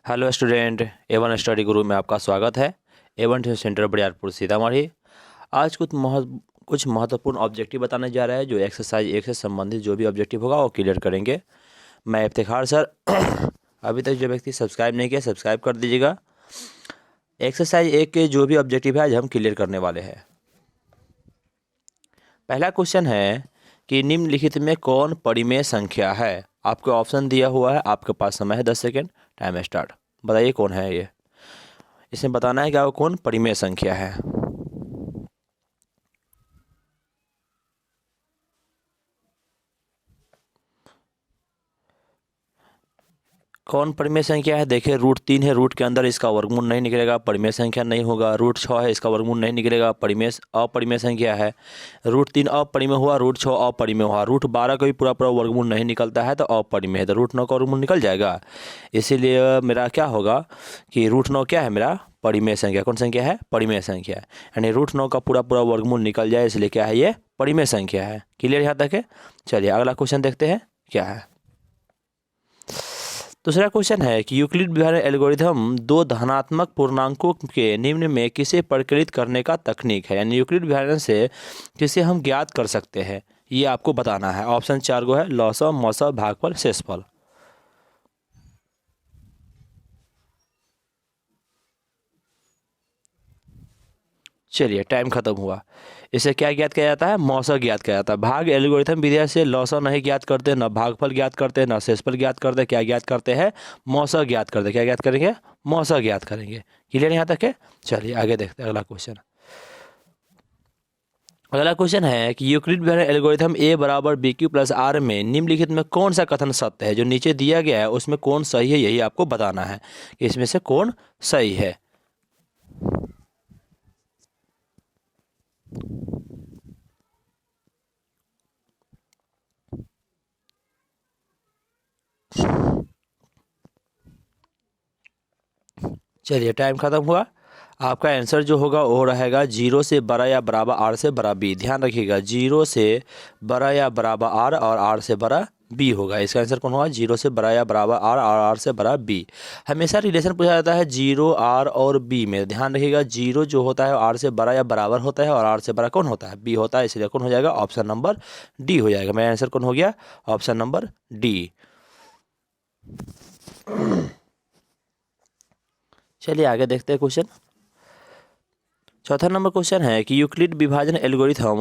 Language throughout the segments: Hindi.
हेलो स्टूडेंट, एवन स्टडी गुरु में आपका स्वागत है। Avon tuition centre Bariyarpur Sitamarhi. आज कुछ महत्वपूर्ण ऑब्जेक्टिव बताने जा रहा है। जो एक्सरसाइज 1 से संबंधित जो भी ऑब्जेक्टिव होगा वो क्लियर करेंगे। मैं इफ्तिखार सर। अभी तक जो व्यक्ति सब्सक्राइब नहीं किया सब्सक्राइब कर दीजिएगा। एक्सरसाइज 1 के जो भी ऑब्जेक्टिव है आज हम क्लियर करने वाले हैं। पहला क्वेश्चन है कि निम्नलिखित में कौन परिमेय संख्या है। आपको ऑप्शन दिया हुआ है, आपके पास समय है 10 सेकेंड। Time start. बताइए कौन है ये। इसमें बताना है कि वो कौन परिमेय संख्या है। कौन परिमेय संख्या है। देखिए √3 है, रूट के अंदर इसका वर्गमूल नहीं निकलेगा, परिमेय संख्या नहीं होगा। √6 है, इसका वर्गमूल नहीं निकलेगा, परिमेय अपरिमेय संख्या है। √3 अपरिमेय हुआ, √6 अपरिमेय हुआ। √12 का भी पूरा पूरा वर्गमूल नहीं निकलता है तो अपरिमेय है, तो √9 का वर्गमूल निकल जाएगा। इसीलिए मेरा क्या होगा कि √9 क्या है, मेरा परिमेय संख्या। कौन संख्या है? परिमेय संख्या। यानी √9 का पूरा पूरा वर्गमूल निकल जाए, इसलिए क्या है, ये परिमेय संख्या है। क्लियर यहाँ तक है। चलिए अगला क्वेश्चन देखते हैं क्या है। दूसरा क्वेश्चन है कि यूक्लिड विभाजन एल्गोरिथम दो धनात्मक पूर्णांकों के निम्न में किसे परिकलित करने का तकनीक है। यानी यूक्लिड विभाजन से किसे हम ज्ञात कर सकते हैं, ये आपको बताना है। ऑप्शन 4 गो है, लॉसव, मौसव, भागफल, शेषफल। चलिए टाइम खत्म हुआ। इसे क्या ज्ञात किया जाता है? मौसव ज्ञात किया जाता है। भाग एल्गोरिथम विधि से लॉसव नहीं ज्ञात करते, न भागफल ज्ञात करते, न शेषफल ज्ञात करते। क्या ज्ञात करते हैं? मौसव ज्ञात करते। क्या ज्ञात करेंगे? मौसव ज्ञात करेंगे। क्लियर यहाँ तक है। चलिए आगे देखते हैं अगला क्वेश्चन। अगला क्वेश्चन है कि यूक्लिड विभाजन एल्गोरिथम a बराबर BQ प्लस R में निम्नलिखित में कौन सा कथन सत्य है। जो नीचे दिया गया है उसमें कौन सही है, यही आपको बताना है कि इसमें से कौन सही है। चलिए टाइम खत्म हुआ। आपका आंसर जो होगा वो रहेगा 0 से बड़ा या बराबर R से बड़ा B। ध्यान रखिएगा 0 से बड़ा या बराबर R और R से बड़ा B होगा। इसका आंसर कौन होगा? 0 से बड़ा या बराबर R और R से बड़ा B। हमेशा रिलेशन पूछा जाता है 0 R और B में। ध्यान रखिएगा 0 जो होता है R से बड़ा या बराबर होता है और R से बड़ा कौन होता है? B होता है। इसलिए कौन हो जाएगा? ऑप्शन नंबर D हो जाएगा। मेरा आंसर कौन हो गया? Option number D। चलिए आगे देखते हैं क्वेश्चन। चौथा नंबर क्वेश्चन है कि यूक्लिड विभाजन एल्गोरिथम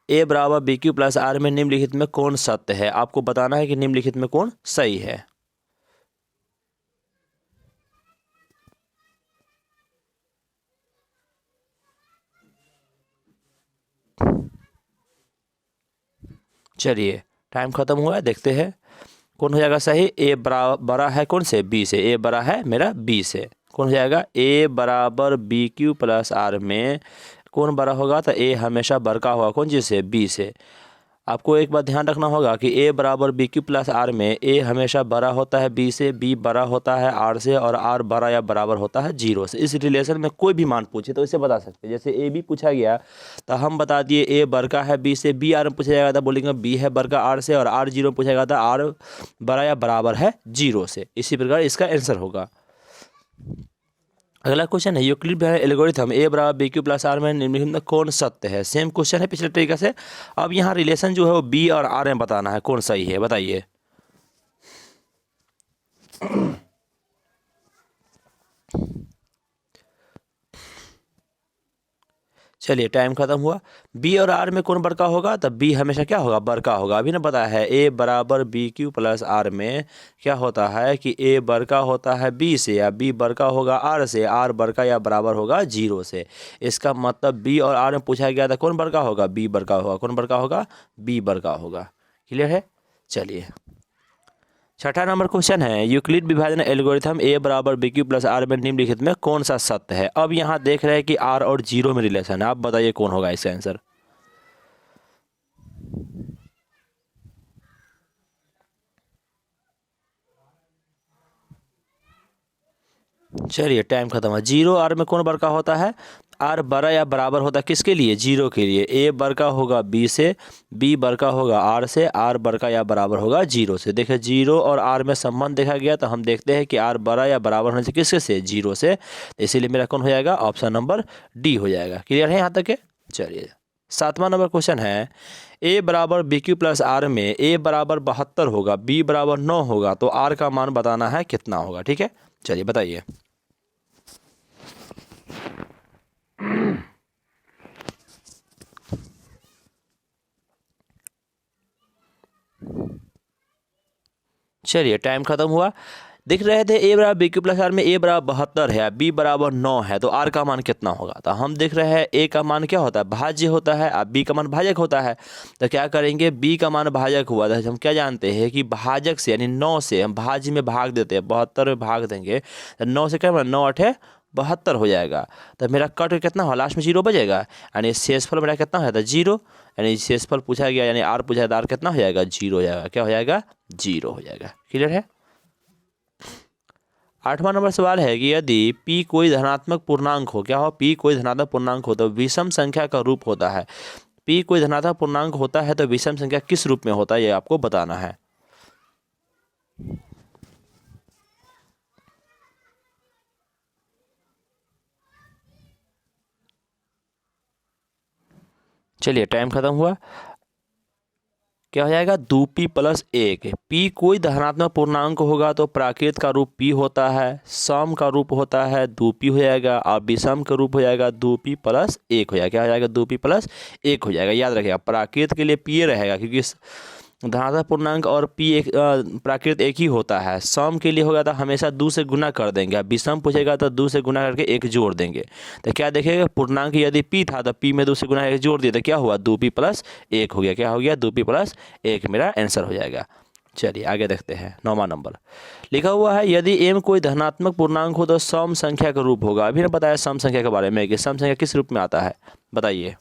a बराबर BQ प्लस R में निम्नलिखित में कौन सत्य है। आपको बताना है कि निम्नलिखित में कौन सही है। चलिए टाइम खत्म हुआ है, देखते हैं कौन हो जाएगा सही। a बड़ा है कौन से? B से। a बड़ा है मेरा B से। कौन हो जाएगा? a बराबर BQ प्लस R में कौन बड़ा होगा? तो a हमेशा बड़का होगा कौन चीज़ से? B से। आपको एक बात ध्यान रखना होगा कि a बराबर BQ प्लस R में a हमेशा बड़ा होता है B से, B बड़ा होता है R से, और R बड़ा या बराबर होता है 0 से। इस रिलेशन में कोई भी मान पूछे तो इसे बता सकते हैं। जैसे a b पूछा गया तो हम बता दिए a बड़का है B से, B R में पूछा जाएगा तो बोलेंगे B है बड़का R से, और R 0 में पूछा जाएगा तो R बड़ा या बराबर है 0 से। इसी प्रकार इसका आंसर होगा। अगला क्वेश्चन है यूक्लिड विभाजन एल्गोरिथम a बराबर BQ प्लस R में निम्नलिखित में कौन सत्य है। सेम क्वेश्चन है पिछले तरीके से। अब यहाँ रिलेशन जो है वो B और R में बताना है कौन सही है। बताइए। चलिए टाइम खत्म हुआ। B और R में कौन बड़का होगा? तो B हमेशा क्या होगा? बड़का होगा। अभी ना बताया है a बराबर BQ प्लस R में क्या होता है कि a बड़का होता है B से, या B बड़का होगा R से, R बड़का या बराबर होगा 0 से। इसका मतलब B और R में पूछा गया था कौन बड़का होगा? B बड़का होगा। कौन बड़का होगा? B बड़का होगा। क्लियर है। चलिए छठा नंबर क्वेश्चन है यूक्लिड विभाजन एल्गोरिथम a बराबर BQ प्लस R में निम्नलिखित में कौन सा सत्य है। अब यहाँ देख रहे हैं कि R और 0 में रिलेशन है। आप बताइए कौन होगा इसका आंसर। चलिए टाइम खत्म है। 0 R में कौन बड़का होता है? आर बड़ा या बराबर होता है किसके लिए, जीरो के लिए। ए बड़का होगा बी से, बी बड़का होगा आर से, आर बड़का या बराबर होगा जीरो से। देखिए जीरो और आर में संबंध देखा गया तो हम देखते हैं कि आर बड़ा या बराबर होने से किसके से, जीरो से। इसीलिए मेरा कौन हो जाएगा, ऑप्शन नंबर डी हो जाएगा। क्लियर है यहाँ तक के। चलिए 7वां नंबर क्वेश्चन है, ए बराबर बी क्यू प्लस आर में ए बराबर 72 होगा, बी बराबर 9 होगा, तो आर का मान बताना है कितना होगा। ठीक है, चलिए बताइए। चलिए टाइम खत्म हुआ। दिख रहे थे ए बराबर बी क्यू प्लस आर में ए बराबर 72 है, बी बराबर 9 है, तो आर का मान कितना होगा। तो हम देख रहे हैं ए का मान क्या होता है, भाज्य होता है, और बी का मान भाजक होता है। तो क्या करेंगे, बी का मान भाजक हुआ था, हम क्या जानते हैं कि भाजक से यानी 9 से हम भाज्य में भाग देते हैं, 72 में भाग देंगे तो 9 से क्या, 9 8 72 हो जाएगा। तो मेरा कट कितना हो, लास्ट में जीरो बचेगा, यानी शेषफल मेरा कितना हो जाता है, जीरो। यानी शेषफल पूछा गया, यानी आर पूछा गया, आर कितना हो जाएगा, जीरो हो जाएगा। क्या हो जाएगा, जीरो हो जाएगा। क्लियर है। 8वां नंबर सवाल है कि यदि p कोई धनात्मक पूर्णांक हो, क्या हो, p कोई धनात्मक पूर्णांक हो तो विषम संख्या का रूप होता है। p कोई धनात्मक पूर्णांक होता है तो विषम संख्या किस रूप में होता है, ये आपको बताना है। चलिए टाइम खत्म हुआ। क्या हो जाएगा, 2p प्लस 1। p कोई धनात्मक पूर्णांक होगा तो प्राकृत का रूप p होता है, सम का रूप होता है 2p हो जाएगा, और विषम का रूप हो जाएगा 2p प्लस 1 हो जाएगा। क्या हो जाएगा, 2p प्लस 1 हो जाएगा। याद रखिएगा प्राकृत के लिए p रहेगा, क्योंकि धनात्मक पूर्णांक और p एक प्राकृत एक ही होता है। सम के लिए होगा तो हमेशा 2 से गुना कर देंगे, विषम पूछेगा तो 2 से गुना करके 1 जोड़ देंगे। तो क्या देखेगा, पूर्णांक यदि p था तो p में 2 से गुना 1 जोड़ दिया तो क्या हुआ, 2p प्लस 1 हो गया। क्या हो गया, 2p प्लस 1 मेरा आंसर हो जाएगा। चलिए आगे देखते हैं। 9वां नंबर लिखा हुआ है, यदि m कोई धनात्मक पूर्णांक हो तो सम संख्या का रूप होगा। अभी ने बताया सम संख्या के बारे में कि सम संख्या किस रूप में आता है, बताइए।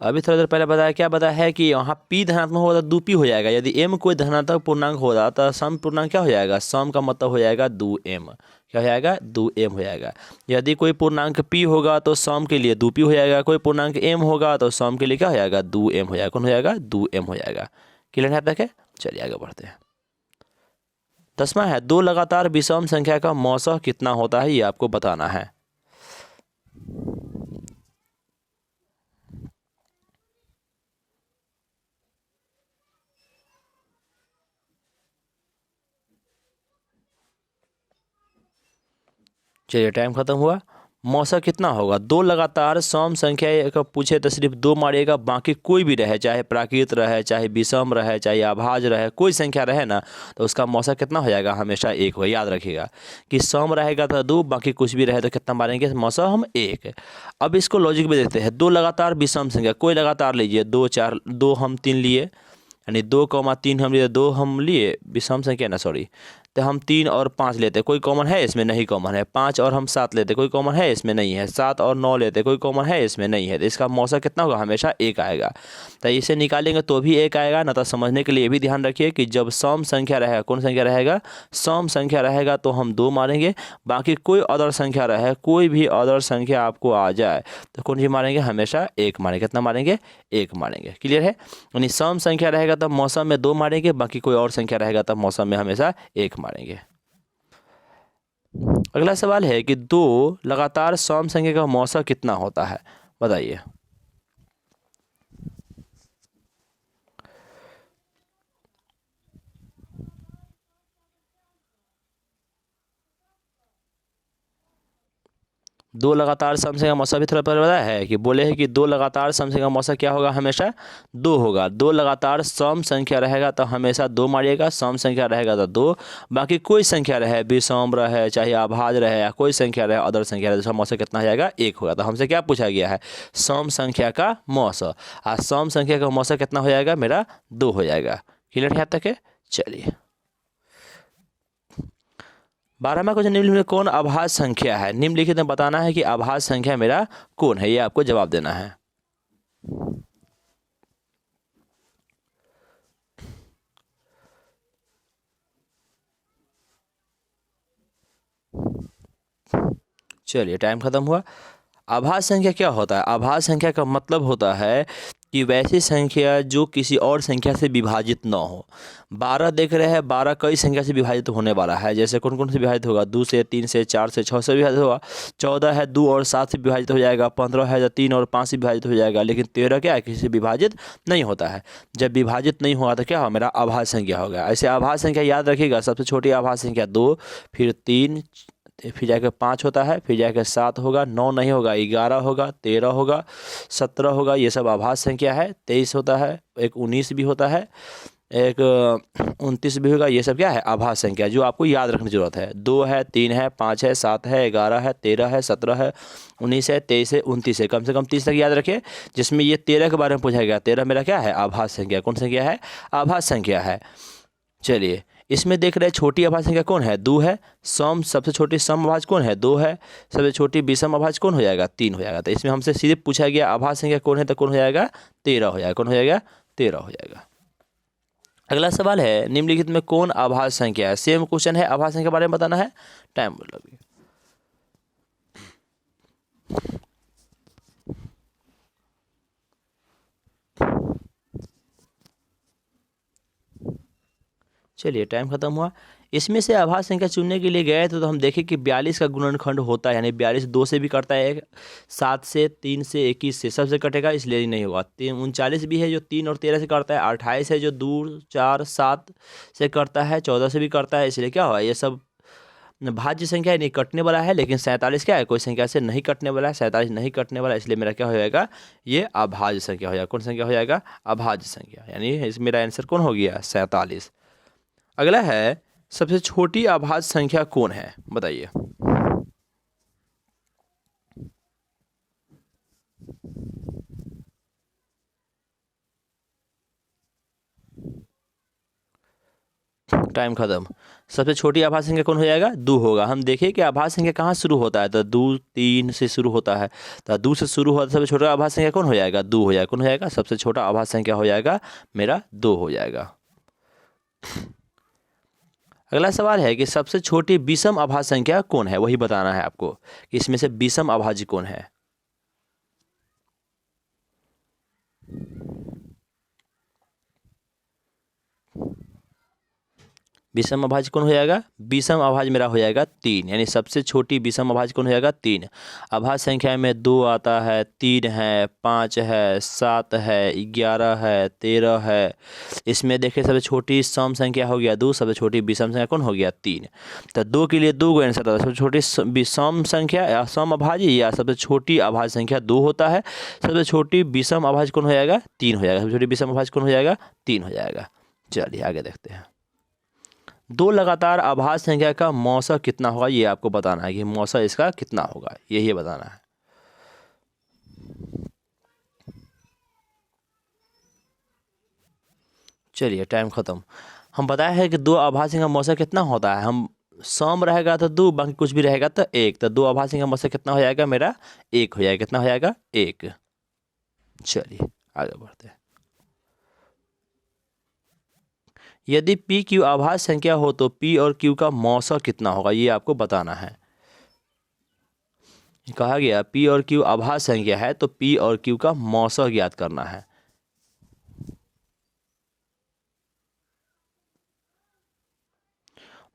अभी थोड़ी देर पहले बताया, क्या बताया है कि यहाँ p धनात्मक होगा तो 2p हो जाएगा। यदि m कोई धनात्मक पूर्णांक होगा तो सम पूर्णांक क्या हो जाएगा, सम का मतलब हो जाएगा 2m। क्या हो जाएगा, 2m हो जाएगा। यदि कोई पूर्णांक p होगा तो सम के लिए 2p हो जाएगा, कोई पूर्णांक m होगा तो सम के लिए क्या हो जाएगा, 2m हो जाएगा। कौन हो जाएगा, 2m हो जाएगा। क्लियर है तक है। चलिए आगे बढ़ते हैं। 10वां है, 2 लगातार विषम संख्या का मौसा कितना होता है, ये आपको बताना है। चलिए टाइम खत्म हुआ। मौसा कितना होगा, 2 लगातार सम संख्या का पूछे तो सिर्फ 2 मारिएगा, बाकी कोई भी रहे, चाहे प्राकृत रहे, चाहे विषम रहे, चाहे अभाज्य रहे, कोई संख्या रहे ना, तो उसका मौसा कितना हो जाएगा, हमेशा 1 हो। याद रखिएगा कि सम रहेगा तो 2, बाकी कुछ भी रहे तो कितना मारेंगे, मौसा हम 1। अब इसको लॉजिक में देखते हैं। 2 लगातार विषम संख्या, कोई लगातार लीजिए, 2 4 2 हम 3 लिए, यानी 2,3 हम लिए, 2 हम लिए विषम संख्या ना, सॉरी, तो हम 3 और 5 लेते, कोई कॉमन है इसमें, नहीं कॉमन है। 5 और हम 7 लेते, कोई कॉमन है इसमें, नहीं है। 7 और 9 लेते, कोई कॉमन है इसमें, नहीं है। तो इसका मौसा कितना होगा, हमेशा 1 आएगा। तो इसे निकालेंगे तो भी 1 आएगा ना। तो समझने के लिए भी ध्यान रखिए कि जब सम संख्या रहेगा, कौन संख्या रहेगा, सम संख्या रहेगा तो हम 2 मारेंगे, बाकी कोई अदर संख्या रहे, कोई भी अदर संख्या आपको आ जाए तो कौन सी मारेंगे, हमेशा 1 मारेंगे। कितना मारेंगे, 1 मारेंगे। क्लियर है। यानी सम संख्या रहेगा तब मौसम में 2 मारेंगे, बाकी कोई और संख्या रहेगा तब मौसम में हमेशा 1 मारेंगे। अगला सवाल है कि 2 लगातार सम संख्या का मौसा कितना होता है, बताइए। दो लगातार सम संख्या का मौसा भी थोड़ा पहले बताया है कि बोले हैं कि 2 लगातार सम संख्या का मौसा क्या होगा, हमेशा 2 होगा। 2 लगातार सम संख्या रहेगा तो हमेशा 2 मारिएगा, सम संख्या रहेगा तो 2, बाकी कोई संख्या रहे, विषम रहे, चाहे अभाज्य रहे, या कोई संख्या रहे, अदर संख्या रहे, तो उसका मौसा कितना हो जाएगा, 1 होगा। तो हमसे क्या पूछा गया है, सम संख्या का मौसा, और सम संख्या का मौसा कितना हो जाएगा, मेरा 2 हो जाएगा। क्लियर है यहाँ तक है। चलिए 12वां क्वेश्चन, निम्नलिखित में कौन अभाज्य संख्या है। निम्नलिखित में बताना है कि अभाज्य संख्या मेरा कौन है, ये आपको जवाब देना है। चलिए टाइम खत्म हुआ। आभाज्य संख्या क्या होता है? आभाज्य संख्या का मतलब होता है कि वैसी संख्या जो किसी और संख्या से विभाजित न हो। 12 देख रहे हैं, 12 कई संख्या से विभाजित होने वाला है। जैसे कौन कौन से विभाजित होगा? 2 से, 3 से, 4 से, 6 से विभाजित होगा। 14 है 2 और 7 से विभाजित हो जाएगा। 15 है तो 3 और 5 से विभाजित हो जाएगा। लेकिन 13 क्या है? किसी से विभाजित नहीं होता है। जब विभाजित नहीं हुआ तो क्या होगा? मेरा आभाज्य संख्या हो गया। ऐसे आभाज्य संख्या याद रखिएगा। सबसे छोटी आभाज्य संख्या 2, फिर 3, फिर जाकर 5 होता है, फिर जाकर 7 होगा, 9 नहीं होगा, 11 होगा, 13 होगा, 17 होगा। ये सब आभाज्य संख्या है। 23 होता है, एक 19 भी होता है, एक 29 भी होगा। ये सब क्या है? आभाज्य संख्या, जो आपको याद रखने की जरूरत है। 2 है, 3 है, 5 है, 7 है, 11 है, 13 है, 17 है, 19 है, 23 है, 29 है। कम से कम 30 तक याद रखिए, जिसमें ये 13 के बारे में पूछा गया। 13 मेरा क्या है? आभाज्य संख्या। कौन संख्या है? आभाज्य संख्या है। चलिए इसमें देख रहे हैं छोटी अभाज्य संख्या कौन है? 2 है। सम सबसे छोटी सम अभाज्य कौन है? 2 है। सबसे छोटी विषम अभाज्य कौन हो जाएगा? 3 हो जाएगा। तो इसमें हमसे सीधे पूछा गया आभाज्य संख्या कौन है, तो कौन हो जाएगा? 13 हो जाएगा। कौन हो जाएगा? 13 हो जाएगा। अगला सवाल है, निम्नलिखित में कौन आभाज्य संख्या है? सेम क्वेश्चन है, आभाज्य संख्या के बारे में बताना है। टाइम लगे। चलिए टाइम खत्म हुआ। इसमें से आभाज्य संख्या चुनने के लिए गए तो हम देखें कि 42 का गुणनखंड होता है, यानी 42 2 से भी कटता है, 7 से, 3 से, 21 से, सबसे कटेगा, इसलिए नहीं होगा। 39 भी है जो 3 और 13 से करता है। 28 है जो 2, 4, 7 से करता है। 14 से भी करता है, इसलिए क्या हुआ? ये सब भाज्य संख्या नहीं कटने वाला है। लेकिन 47 क्या है? कोई संख्या से नहीं कटने वाला है। 47 नहीं कटने वाला है, इसलिए मेरा क्या हो जाएगा? ये अभाज्य संख्या हो जाएगा। कौन संख्या हो जाएगा? अभाज्य संख्या। यानी इस मेरा आंसर कौन हो गया? 47। अगला है, सबसे छोटी अभाज्य संख्या कौन है? बताइए। टाइम खत्म। सबसे छोटी आभाज्य संख्या कौन हो जाएगा? 2 होगा। हम देखिए कि आभाज्य संख्या कहाँ शुरू होता है, तो 2, 3 से शुरू होता है। तो 2 से शुरू होता है, सबसे छोटा आभाज्य संख्या कौन हो जाएगा? 2 हो जाएगा। कौन हो जाएगा? सबसे छोटा आभाज्य संख्या हो जाएगा मेरा 2 हो जाएगा। अगला सवाल है कि सबसे छोटी विषम अभाज्य संख्या कौन है? वही बताना है आपको कि इसमें से विषम अभाज्य कौन है। विषम अभाज्य कौन हो जाएगा? विषम अभाज्य मेरा हो जाएगा 3, यानी सबसे छोटी विषम अभाज्य कौन हो जाएगा? 3। अभाज्य संख्या में 2 आता है, 3 है, 5 है, 7 है, 11 है, 13 है। इसमें देखिए सबसे छोटी सम संख्या हो गया 2, सबसे छोटी विषम संख्या कौन हो गया? 3। तो 2 के लिए 2 को आंसर होता है। सबसे छोटी विषम संख्या या सम अभाज्य या सबसे छोटी अभाज्य संख्या 2 होता है। सबसे छोटी विषम अभाज्य कौन हो जाएगा? 3 हो जाएगा। सबसे छोटी विषम अभाज्य कौन हो जाएगा? 3 हो जाएगा। चलिए आगे देखते हैं। 2 लगातार अभाज्य संख्या का मौसा कितना होगा? ये आपको बताना है कि मौसा इसका कितना होगा, यही बताना है। चलिए टाइम खत्म। हम बताया है कि 2 आभाज्य संख्या का मौसा कितना होता है। हम सम रहेगा तो 2, बाकी कुछ भी रहेगा तो 1। तो 2 आभाज्य संख्या का मौसा कितना हो जाएगा? मेरा 1 हो जाएगा। कितना हो जाएगा? 1। चलिए आगे बढ़ते हैं। यदि पी क्यू आभाज्य संख्या हो तो पी और क्यू का मौसा कितना होगा? ये आपको बताना है। कहा गया पी और क्यू आभाज्य संख्या है तो पी और क्यू का मौसा ज्ञात करना है।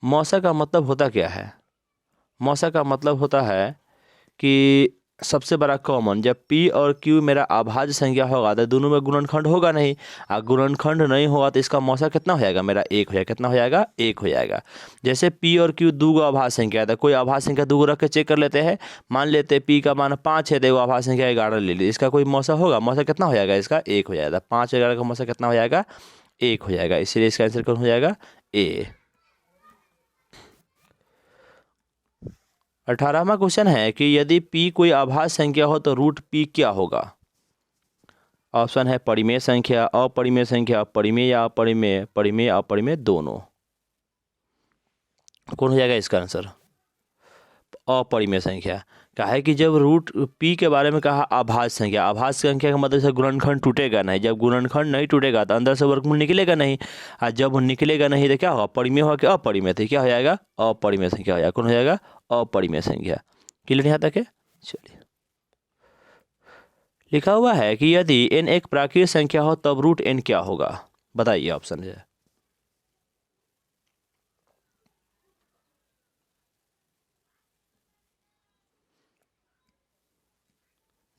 मौसा का मतलब होता क्या है? मौसा का मतलब होता है कि सबसे बड़ा कॉमन, जब P और Q मेरा अभाज्य संख्या होगा तो दोनों में गुणनखंड होगा नहीं। और गुणनखंड नहीं होगा तो इसका मौसा कितना हो जाएगा? मेरा 1 हो जाएगा। कितना हो जाएगा? 1 हो जाएगा। जैसे P और Q 2 गो अभाज्य संख्या है, तो कोई अभाज्य संख्या 2 गो रख के चेक कर लेते हैं। मान लेते हैं P का मान 5 है, तो अभाज्य संख्या 11 ले ली। इसका कोई मौसा होगा? मौसा कितना हो जाएगा? इसका 1 हो जाएगा। 5 11 का मौसा कितना हो जाएगा? 1 हो जाएगा। इसलिए इसका आंसर कौन हो जाएगा? A। 18वां क्वेश्चन है कि यदि P कोई अभाज्य संख्या हो तो रूट P क्या होगा? ऑप्शन है परिमेय संख्या, अपरिमेय संख्या, परिमेय या अपरिमेय, परिमेय अपरिमेय दोनों। कौन हो जाएगा इसका आंसर? अपरिमेय संख्या। कहा है कि जब रूट P के बारे में कहा अभाज्य संख्या, अभाज्य संख्या का मतलब से गुणनखंड टूटेगा नहीं। जब गुणनखंड नहीं टूटेगा तो अंदर से वर्गमूल निकलेगा नहीं, और जब निकलेगा नहीं तो क्या होगा? परिमेय होगा कि अपरिमेय? तो क्या हो जाएगा? अपरिमेय संख्या हो जाएगा। कौन हो जाएगा? अपरिमेय संख्या। क्लियर यहाँ तक है। चलिए, लिखा हुआ है कि यदि n एक प्राकृतिक संख्या हो तब रूट n क्या होगा, बताइए ऑप्शन है।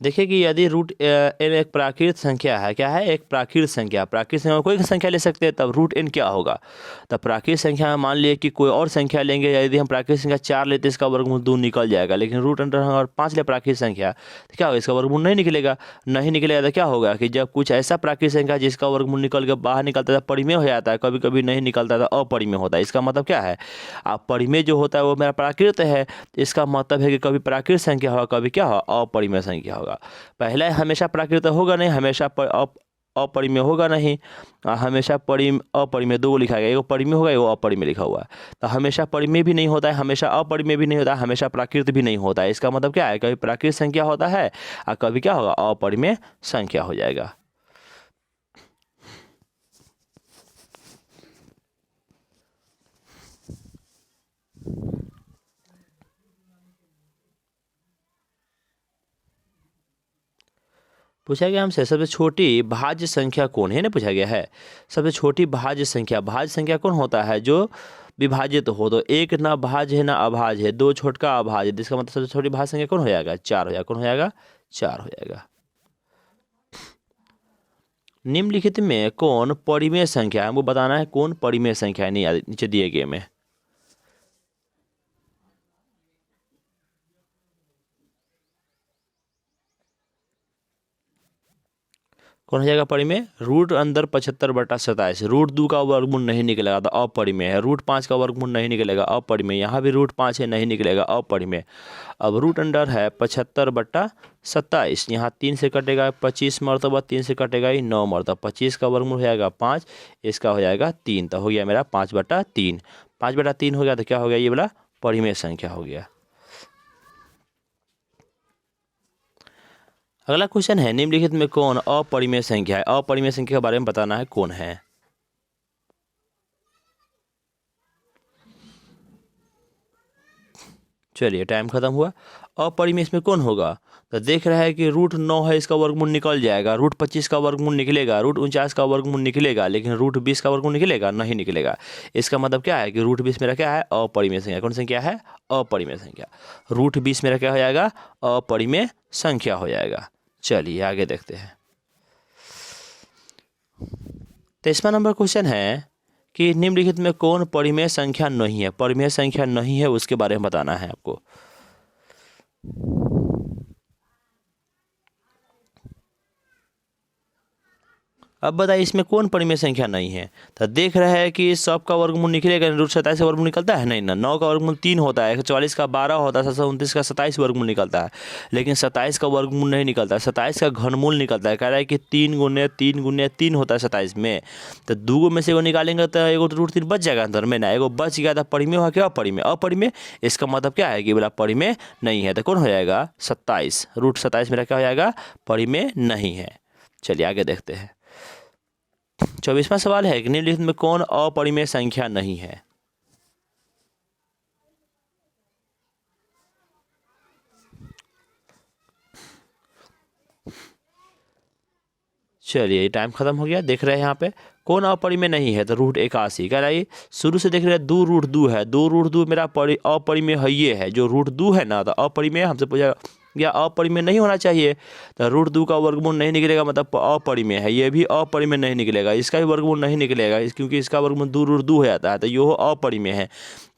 देखिए कि यदि रूट n एक प्राकृत संख्या है, क्या है, एक प्राकृत संख्या, प्राकृत संख्या में कोई संख्या ले सकते हैं, तब रूट n क्या होगा। तब प्राकृत संख्या में मान लिए कि कोई और संख्या लेंगे, यदि हम प्राकृत संख्या 4 लेते इसका वर्गमूल 2 निकल जाएगा, लेकिन रूट अंडर हम और 5 ले प्राकृत संख्या तो क्या होगा, इसका वर्गमूल नहीं निकलेगा। नहीं निकलेगा तो क्या होगा कि जब कुछ ऐसा प्राकृत संख्या जिसका वर्गमूल निकल के बाहर निकलता है परिमेय हो जाता है, कभी कभी नहीं निकलता था अपरिमेय होता है। इसका मतलब क्या है, आप परिमेय जो होता है वो मेरा प्राकृत है, इसका मतलब है कि कभी प्राकृत संख्या होगा, कभी क्या होगा, अपरिमेय संख्या होगा। पहला हमेशा प्राकृत होगा नहीं, हमेशा अपरिमेय होगा नहीं, हमेशा अपरिमेय, दो लिखा गया, एगो परिमेय होगा एगो अपरिमेय लिखा हुआ है। तो हमेशा परिमेय भी नहीं होता है, हमेशा अपरिमेय भी नहीं होता है, हमेशा प्राकृत भी नहीं होता है। इसका मतलब क्या है, कभी प्राकृत संख्या होता है और कभी क्या होगा, अपरिमेय संख्या हो जाएगा। पूछा गया हमसे सबसे छोटी भाज्य संख्या कौन है, ना पूछा गया है सबसे छोटी भाज्य संख्या। भाज्य संख्या कौन होता है, जो विभाजित हो, तो एक ना भाज्य है ना अभाज्य है, दो छोटका अभाज्य है, इसका मतलब सबसे छोटी भाज्य संख्या कौन हो जाएगा, 4 हो जाएगा। कौन हो जाएगा, 4 हो जाएगा। निम्नलिखित में कौन परिमेय संख्या है, हमको बताना है कौन परिमेय संख्या है, नीचे दिए गए में। कौन हो जाएगा परिमेय, रूट अंदर 75/27, रूट 2 का वर्गमूल नहीं निकलेगा तो अपरिमेय है, रूट 5 का वर्गमूल नहीं निकलेगा अपरिमेय, यहाँ भी रूट 5 है नहीं निकलेगा अपरिमेय। अब रूट अंडर है 75/27, यहाँ 3 से कटेगा 25 मरतबा, 3 से कटेगा ही 9 मरतबा, 25 का वर्गमूल हो जाएगा 5, इसका हो जाएगा 3, तो हो गया मेरा 5/3। 5/3 हो गया तो क्या हो गया, ये वाला परिमेय संख्या हो गया। अगला क्वेश्चन है निम्नलिखित में कौन अपरिमेय संख्या है, अपरिमेय संख्या के बारे में बताना है कौन है। चलिए टाइम खत्म हुआ। अपरिमेय इसमें कौन होगा, तो देख रहा है कि रूट 9 है, इसका वर्गमूल निकल जाएगा, रूट 25 का वर्गमूल निकलेगा, रूट 49 का वर्गमूल निकलेगा, लेकिन रूट 20 का वर्गमूल निकलेगा नहीं निकलेगा। इसका मतलब क्या है कि रूट 20 मेरा क्या है, अपरिमेय संख्या। कौन संख्या है, अपरिमेय संख्या। रूट 20 मेरा क्या हो जाएगा, अपरिमेय संख्या हो जाएगा। चलिए आगे देखते हैं। 23वां नंबर क्वेश्चन है कि निम्नलिखित में कौन परिमेय संख्या नहीं है, परिमेय संख्या नहीं है उसके बारे में बताना है आपको। अब बताइए इसमें कौन परिमेय संख्या नहीं है, तो देख रहा है कि सब का वर्गमूल निकलेगा, रूट 27 का वर्गमूल निकलता है नहीं ना, 9 का वर्गमूल 3 होता है, 144 का 12 होता है, 729 का 27 वर्गमूल निकलता है, लेकिन 27 का वर्गमूल नहीं निकलता है, 27 का घनमूल निकलता है। कह रहा है कि 3 गुने 3 गुने 3 होता है 27 में, तो 2 में से एगो निकालेंगे तो एगो रूट 3 बच जाएगा अंदर में ना, एगो बच गया था, परिमेय हुआ क्या, अपरिमेय। अपरिमेय इसका मतलब क्या है कि बोला परिमेय नहीं है, तो कौन हो जाएगा 27, रूट 27 मेरा क्या हो जाएगा, परिमेय नहीं है। चलिए आगे देखते हैं। 24वां सवाल है कि निम्नलिखित में कौन अपरिमेय संख्या नहीं है। चलिए टाइम खत्म हो गया। देख रहे हैं यहाँ पे कौन अपरिमेय नहीं है, तो रूट 81। कह रहा है शुरू से देख रहे हैं 2 रूट 2 है, 2 रूट 2 मेरा अपरिमेय है, ये है जो रूट 2 है ना, तो अपरिमेय हमसे पूछा या अपरिमेय नहीं होना चाहिए, तो रूट 2 का वर्गमूल नहीं निकलेगा मतलब अपरिमेय है, ये भी अपरिमेय नहीं निकलेगा, इसका भी वर्गमूल नहीं निकलेगा क्योंकि इसका वर्गमूल 2 रूट 2 हो जाता है, तो ये अपरिमेय है,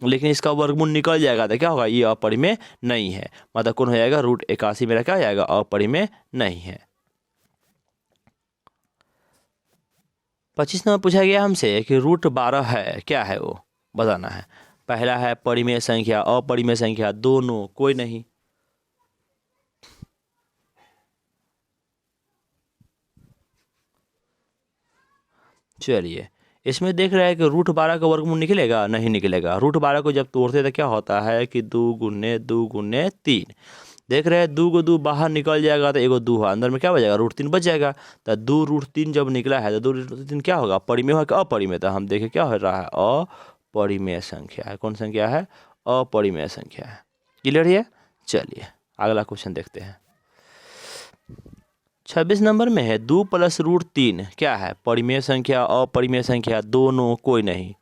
लेकिन इसका वर्गमूल निकल जाएगा तो क्या होगा, ये अपरिमेय नहीं है, मतलब कौन हो जाएगा, रूट 81 मेरा क्या हो जाएगा, अपरिमेय नहीं है। 25 नंबर पूछा गया हमसे कि रूट 12 है, क्या है वो बताना है। पहला है परिमेय संख्या, अपरिमेय संख्या, दोनों, कोई नहीं। चलिए इसमें देख रहा है कि रूट 12 का वर्गमूल निकलेगा नहीं निकलेगा। रूट 12 को जब तोड़ते तो क्या होता है कि 2 गुने 3, देख रहे हैं 2 को 2 बाहर निकल जाएगा तो एगो 2 है, अंदर में क्या बचेगा, रूट 3 बच जाएगा। तो 2 रूट 3 जब निकला है तो 2 रूट 3 क्या होगा, परिमेय होगा अपरिमेय, तो हम देखें क्या हो रहा है, अपरिमेय संख्या है। कौन संख्या है, अपरिमेय संख्या है। क्लियर है। चलिए अगला क्वेश्चन देखते हैं। 26 नंबर में है 2 + √3 क्या है? परिमेय संख्या, अपरिमेय संख्या, दोनों, कोई नहीं।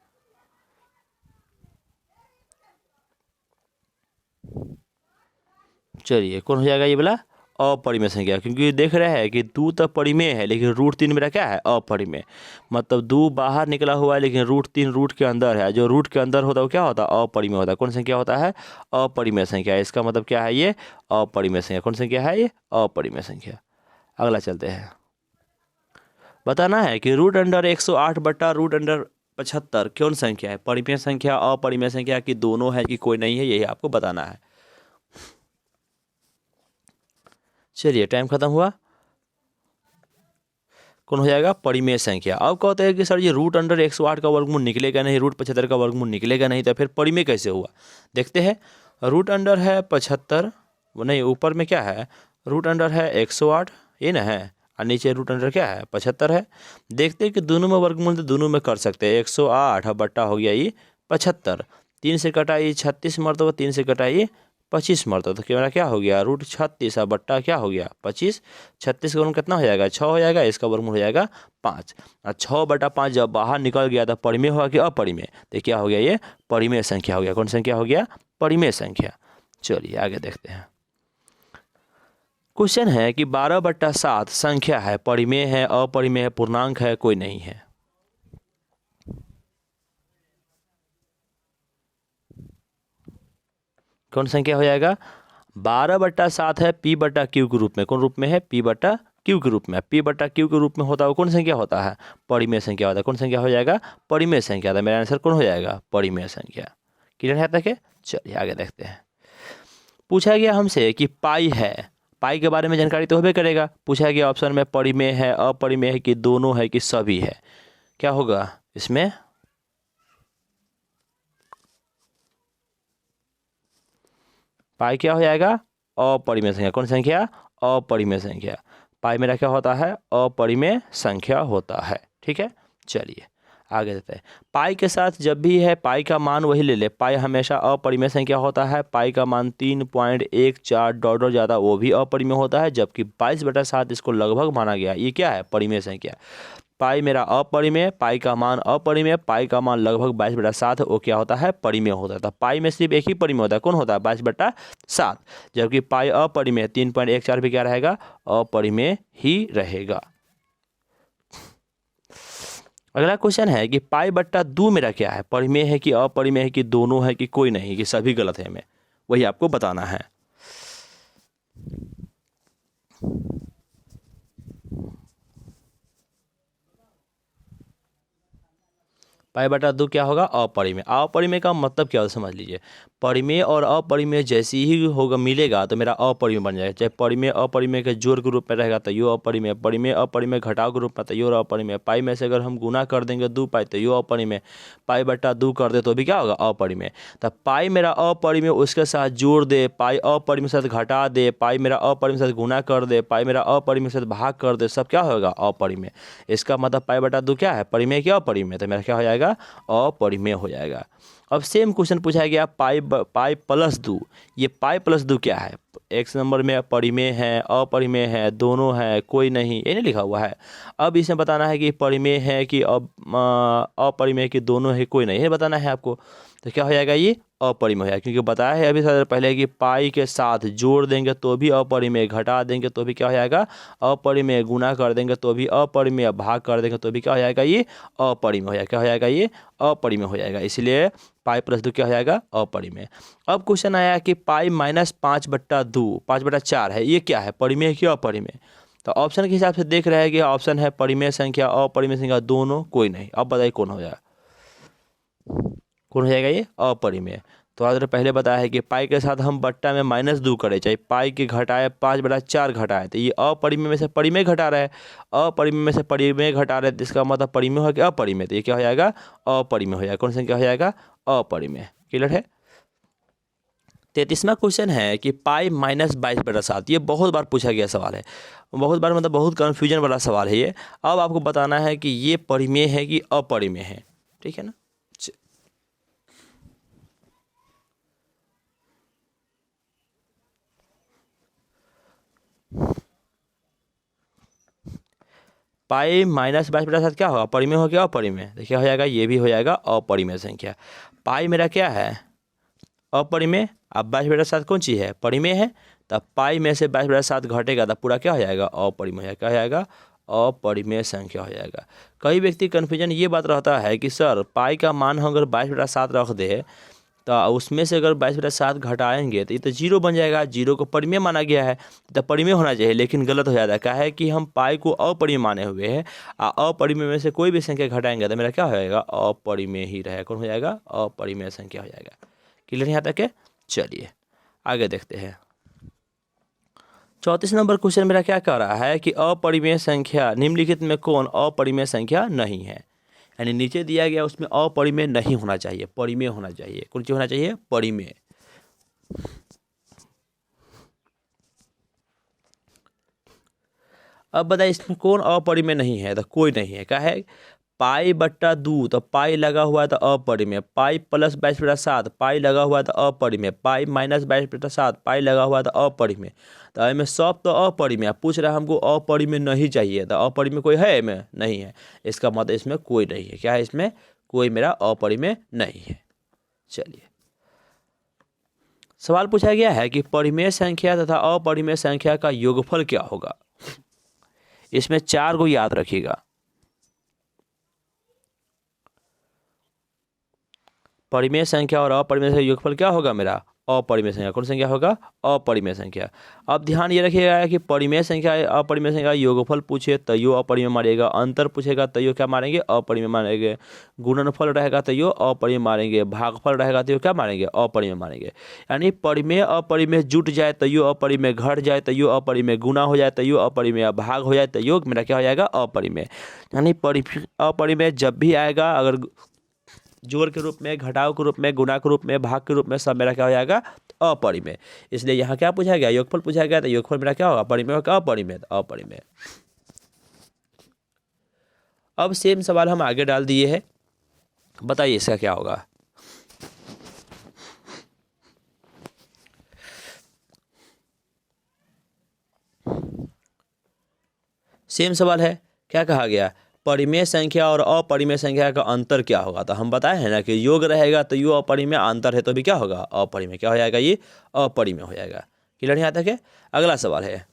चलिए कौन हो जाएगा ये वाला? अपरिमेय संख्या, क्योंकि देख रहे हैं कि 2 तो परिमेय है लेकिन √3 मेरा क्या है? अपरिमेय। मतलब 2 बाहर निकला हुआ है लेकिन √3 रूट के अंदर है। जो रूट के अंदर होता है वो क्या होता है? अपरिमेय होता है। कौन संख्या होता है? अपरिमेय संख्या। इसका मतलब क्या है? ये अपरिमेय संख्या। कौन संख्या है ये? अपरिमेय संख्या। अगला चलते हैं। बताना है कि √108/√75 कौन संख्या है? परिमेय संख्या, अपरिमेय संख्या की दोनों है कि कोई नहीं है, यही आपको बताना है। चलिए टाइम खत्म हुआ। कौन हो जाएगा? परिमेय संख्या। अब कहते हैं कि सर ये √108 का वर्गमूल निकलेगा नहीं, √75 का वर्गमूल निकलेगा नहीं, तो फिर परिमेय कैसे हुआ? देखते हैं। √अंडर है 75, वो नहीं, ऊपर में क्या है? √अंडर है 108, ये ना है, और नीचे √अंडर क्या है? 75 है। देखते हैं कि दोनों में वर्गमूल तो दोनों में कर सकते हैं। 108 बट्टा हो गया ये 75, 3 से कटाई 36 मरतबा, 3 से कटाई 25 मरतबा, तो मेरा क्या हो गया? √36 बट्टा क्या हो गया? 25। 36 का वर्गमूल कितना हो जाएगा? 6 हो जाएगा। इसका वर्गमूल हो जाएगा 5। और 6/5 जब बाहर निकल गया तो परिमेय हुआ कि अपरिमेय? तो क्या हो गया? ये परिमेय संख्या हो गया। कौन संख्या हो गया? परिमेय संख्या। चलिए आगे देखते हैं। क्वेश्चन है कि 12/7 संख्या है, परिमेय है, अपरिमेय है, पूर्णांक है, कोई नहीं है। कौन संख्या हो जाएगा? 12/7 है P/Q के रूप में। कौन रूप में है? P/Q के रूप में। P/Q के रूप में होता है वो कौन संख्या होता है? परिमेय संख्या होता है। कौन संख्या हो जाएगा? परिमेय संख्या। था मेरा आंसर कौन हो जाएगा? परिमेय संख्या। क्लियर है तक? चलिए आगे देखते हैं। पूछा गया हमसे कि पाई है, पाई के बारे में जानकारी तो होबे करेगा। पूछा गया ऑप्शन में परिमेय है, अपरिमेय है, कि दोनों है, कि सभी है। क्या होगा इसमें? पाई क्या हो जाएगा? अपरिमेय संख्या। कौन संख्या? अपरिमेय संख्या। पाई मेरा क्या होता है? अपरिमेय संख्या होता है। ठीक है, चलिए आगे देते हैं। पाई के साथ जब भी है पाई का मान वही ले ले। पाई हमेशा अपरिमेय संख्या होता है। पाई का मान 3.14 डॉट ज़्यादा वो भी अपरिमेय होता है, जबकि 22/7 इसको लगभग माना गया। ये क्या है? परिमेय संख्या। पाई मेरा अपरिमेय, पाई का मान अपरिमेय, पाई का मान लगभग 22/7 वो क्या होता है? परिमेय होता है। तो पाई में सिर्फ एक ही परिमेय होता है। कौन होता है? 22/7। जबकि पाई अपरिमेय 3.14 भी क्या रहेगा? अपरिमेय ही रहेगा। अगला क्वेश्चन है कि पाई/2 मेरा क्या है? परिमेय है कि अपरिमेय है, कि दोनों है, कि कोई नहीं, कि सभी गलत है? हमें वही आपको बताना है। पाई/2 क्या होगा? अपरिमेय। अपरिमेय का मतलब क्या होता है समझ लीजिए। परिमेय और अपरिमेय जैसे ही होगा मिलेगा तो मेरा अपरिमेय बन जाएगा। चाहे परिमेय अपरिमेय के जोड़ के रूप में रहेगा तो यो अपरिमेय, परिमेय अपरिमेय घटाव के रूप में तो यो अपरिमेय। पाई में से अगर हम गुना कर देंगे 2 पाई तो यो अपरिमेय। पाई/2 कर दे तो भी क्या होगा? अपरिमेय। तो पाई मेरा अपरिमेय उसके साथ जोड़ दे, पाई अपरिमेय के साथ घटा दे, पाई मेरा अपरिमेय के साथ गुना कर दे, पाई मेरा अपरिमेय के साथ भाग कर दे, सब क्या होगा? अपरिमेय। इसका मतलब पाई/2 क्या है? परिमेय क्या? अपरिमेय। तो मेरा क्या हो जाएगा? अपरिमेय हो जाएगा। अब सेम क्वेश्चन पूछा गया पाई+2। ये पाई+2 क्या है? एक नंबर में परिमेय है, अपरिमेय है, दोनों है, कोई नहीं, ये नहीं लिखा हुआ है। अब इसमें बताना है कि परिमेय है कि अपरिमेय, कि दोनों है, कोई नहीं, ये बताना है आपको। तो क्या हो जाएगा? ये अपरिमेय हो जाएगा, क्योंकि बताया है अभी थोड़ा पहले कि पाई के साथ जोड़ देंगे तो भी अपरिमेय, घटा देंगे तो भी क्या हो जाएगा? अपरिमेय, गुना कर देंगे तो भी अपरिमेय, भाग कर देंगे तो भी क्या हो जाएगा? ये अपरिमेय हो जाएगा। क्या हो जाएगा? ये अपरिमेय हो जाएगा। इसलिए पाई+2 क्या हो जाएगा? अपरिमेय। अब क्वेश्चन आया कि पाई-5/2, 5/4 है, ये क्या है? परिमेय कि अपरिमेय? तो ऑप्शन के हिसाब से देख रहे हैं कि ऑप्शन है परिमेय संख्या, अपरिमेय संख्या, दोनों, कोई नहीं। अब बताइए कौन हो जाएगा? कौन हो जाएगा? ये अपरिमेय। तो आज पहले बताया है कि पाई के साथ हम बट्टा में -2 करें, चाहे पाई के घटाए 5/4 घटाए, तो ये अपरिमेय में से परिमेय घटा रहा है, अपरिमेय में से परिमेय घटा रहे हैं, तो इसका मतलब परिमेय हो गया अपरिमेय। तो ये क्या हो जाएगा? अपरिमेय हो जाएगा। कौन संख्या हो जाएगा? अपरिमेय। क्लियर है? 33वां क्वेश्चन है कि पाई -22/7। ये बहुत बार पूछा गया सवाल है, बहुत बार, मतलब बहुत कन्फ्यूजन वाला सवाल है ये। अब आपको बताना है कि ये परिमेय है कि अपरिमेय है। ठीक है ना? पाई माइनस 22/7 क्या होगा, परिमेय हो गया अपरिमेय। देखिए हो जाएगा, ये भी हो जाएगा अपरिमेय संख्या। पाई मेरा क्या है, अपरिमेय। अब 22/7 कौन चीज़ है, परिमेय है। तब पाई में से 22/7 घटेगा तो पूरा क्या हो जाएगा, अपरिमेय। क्या हो जाएगा, अपरिमेय संख्या हो जाएगा। कई व्यक्ति कन्फ्यूजन ये बात रहता है कि सर पाई का मान हम अगर 22/7 रख दे तो उसमें से अगर 22/7 घटाएंगे तो ये तो जीरो बन जाएगा। जीरो को परिमेय माना गया है तो परिमेय होना चाहिए, लेकिन गलत हो जाता है। क्या है कि हम पाई को अपरिमेय माने हुए हैं, अपरिमेय में से कोई भी संख्या घटाएंगे तो मेरा क्या हो जाएगा, अपरिमेय ही रहेगा। कौन हो जाएगा, अपरिमेय संख्या हो जाएगा। क्लियर यहाँ तक है। चलिए आगे देखते हैं। 34 नंबर क्वेश्चन मेरा क्या कह रहा है कि अपरिमेय संख्या निम्नलिखित में कौन अपरिमेय संख्या नहीं है। यानी नीचे दिया गया उसमें अपरिमेय नहीं होना चाहिए, परिमेय होना चाहिए। कौन चीज होना चाहिए, परिमेय। अब बताइए इसमें कौन अपरिमेय नहीं है, तो कोई नहीं है। क्या है, पाई बट्टा 2 तो पाई लगा हुआ है तो अपरिमेय। पाई प्लस 22/7 पाई लगा हुआ है तो अपरिमेय। पाई माइनस 22/7 पाई लगा हुआ है तो अपरिमेय। तो इसमें सब तो अपरिमेय पूछ रहा है हमको, अपरिमेय नहीं चाहिए। तो अपरिमेय कोई है इसमें, नहीं है। इसका मतलब इसमें कोई नहीं है। क्या है, इसमें कोई मेरा अपरिमेय नहीं है। चलिए सवाल पूछा गया है कि परिमेय संख्या तथा अपरिमेय संख्या का योगफल क्या होगा। इसमें 4 को याद रखिएगा। परिमेय संख्या और अपरिमेय संख्या योगफल क्या होगा मेरा, अपरिमेय संख्या। कौन संख्या होगा, अपरिमेय संख्या। अब ध्यान ये रखिएगा कि परिमेय संख्या अपरिमेय संख्या योगफल पूछे तैयो अपरिमेय मारेगा, अंतर पूछेगा तैयो क्या मारेंगे, अपरिमेय मारेंगे, गुणनफल रहेगा तैयो अपरिमेय मारेंगे, भागफल रहेगा तैयो क्या मारेंगे, अपरिमेय मारेंगे। यानी परिमेय अपरिमेय जुट जाए तैयो अपरिमेय, घट जाए तैयो अपरिमेय, गुना हो जाए तैयो अपरिमेय, भाग हो जाए तैयो मेरा क्या हो जाएगा, अपरिमेय। यानी अपरिमेय जब भी आएगा, अगर जोड़ के रूप में, घटाव के रूप में, गुणा के रूप में, भाग के रूप में, सब मेरा क्या हो जाएगा, अपरिमेय। इसलिए यहाँ क्या पूछा गया, योगफल पूछा गया तो योगफल मेरा क्या होगा, परिमेय होगा, अपरिमेय, अपरिमेय। अब सेम सवाल हम आगे डाल दिए हैं, बताइए इसका क्या होगा। सेम सवाल है, क्या कहा गया, परिमेय संख्या और अपरिमेय संख्या का अंतर क्या होगा। तो हम बताए हैं ना कि योग रहेगा तो यो अपरिमेय, अंतर है तो भी क्या होगा, अपरिमेय। क्या हो जाएगा, ये अपरिमेय हो जाएगा। क्लियर यहाँ तक है। अगला सवाल है,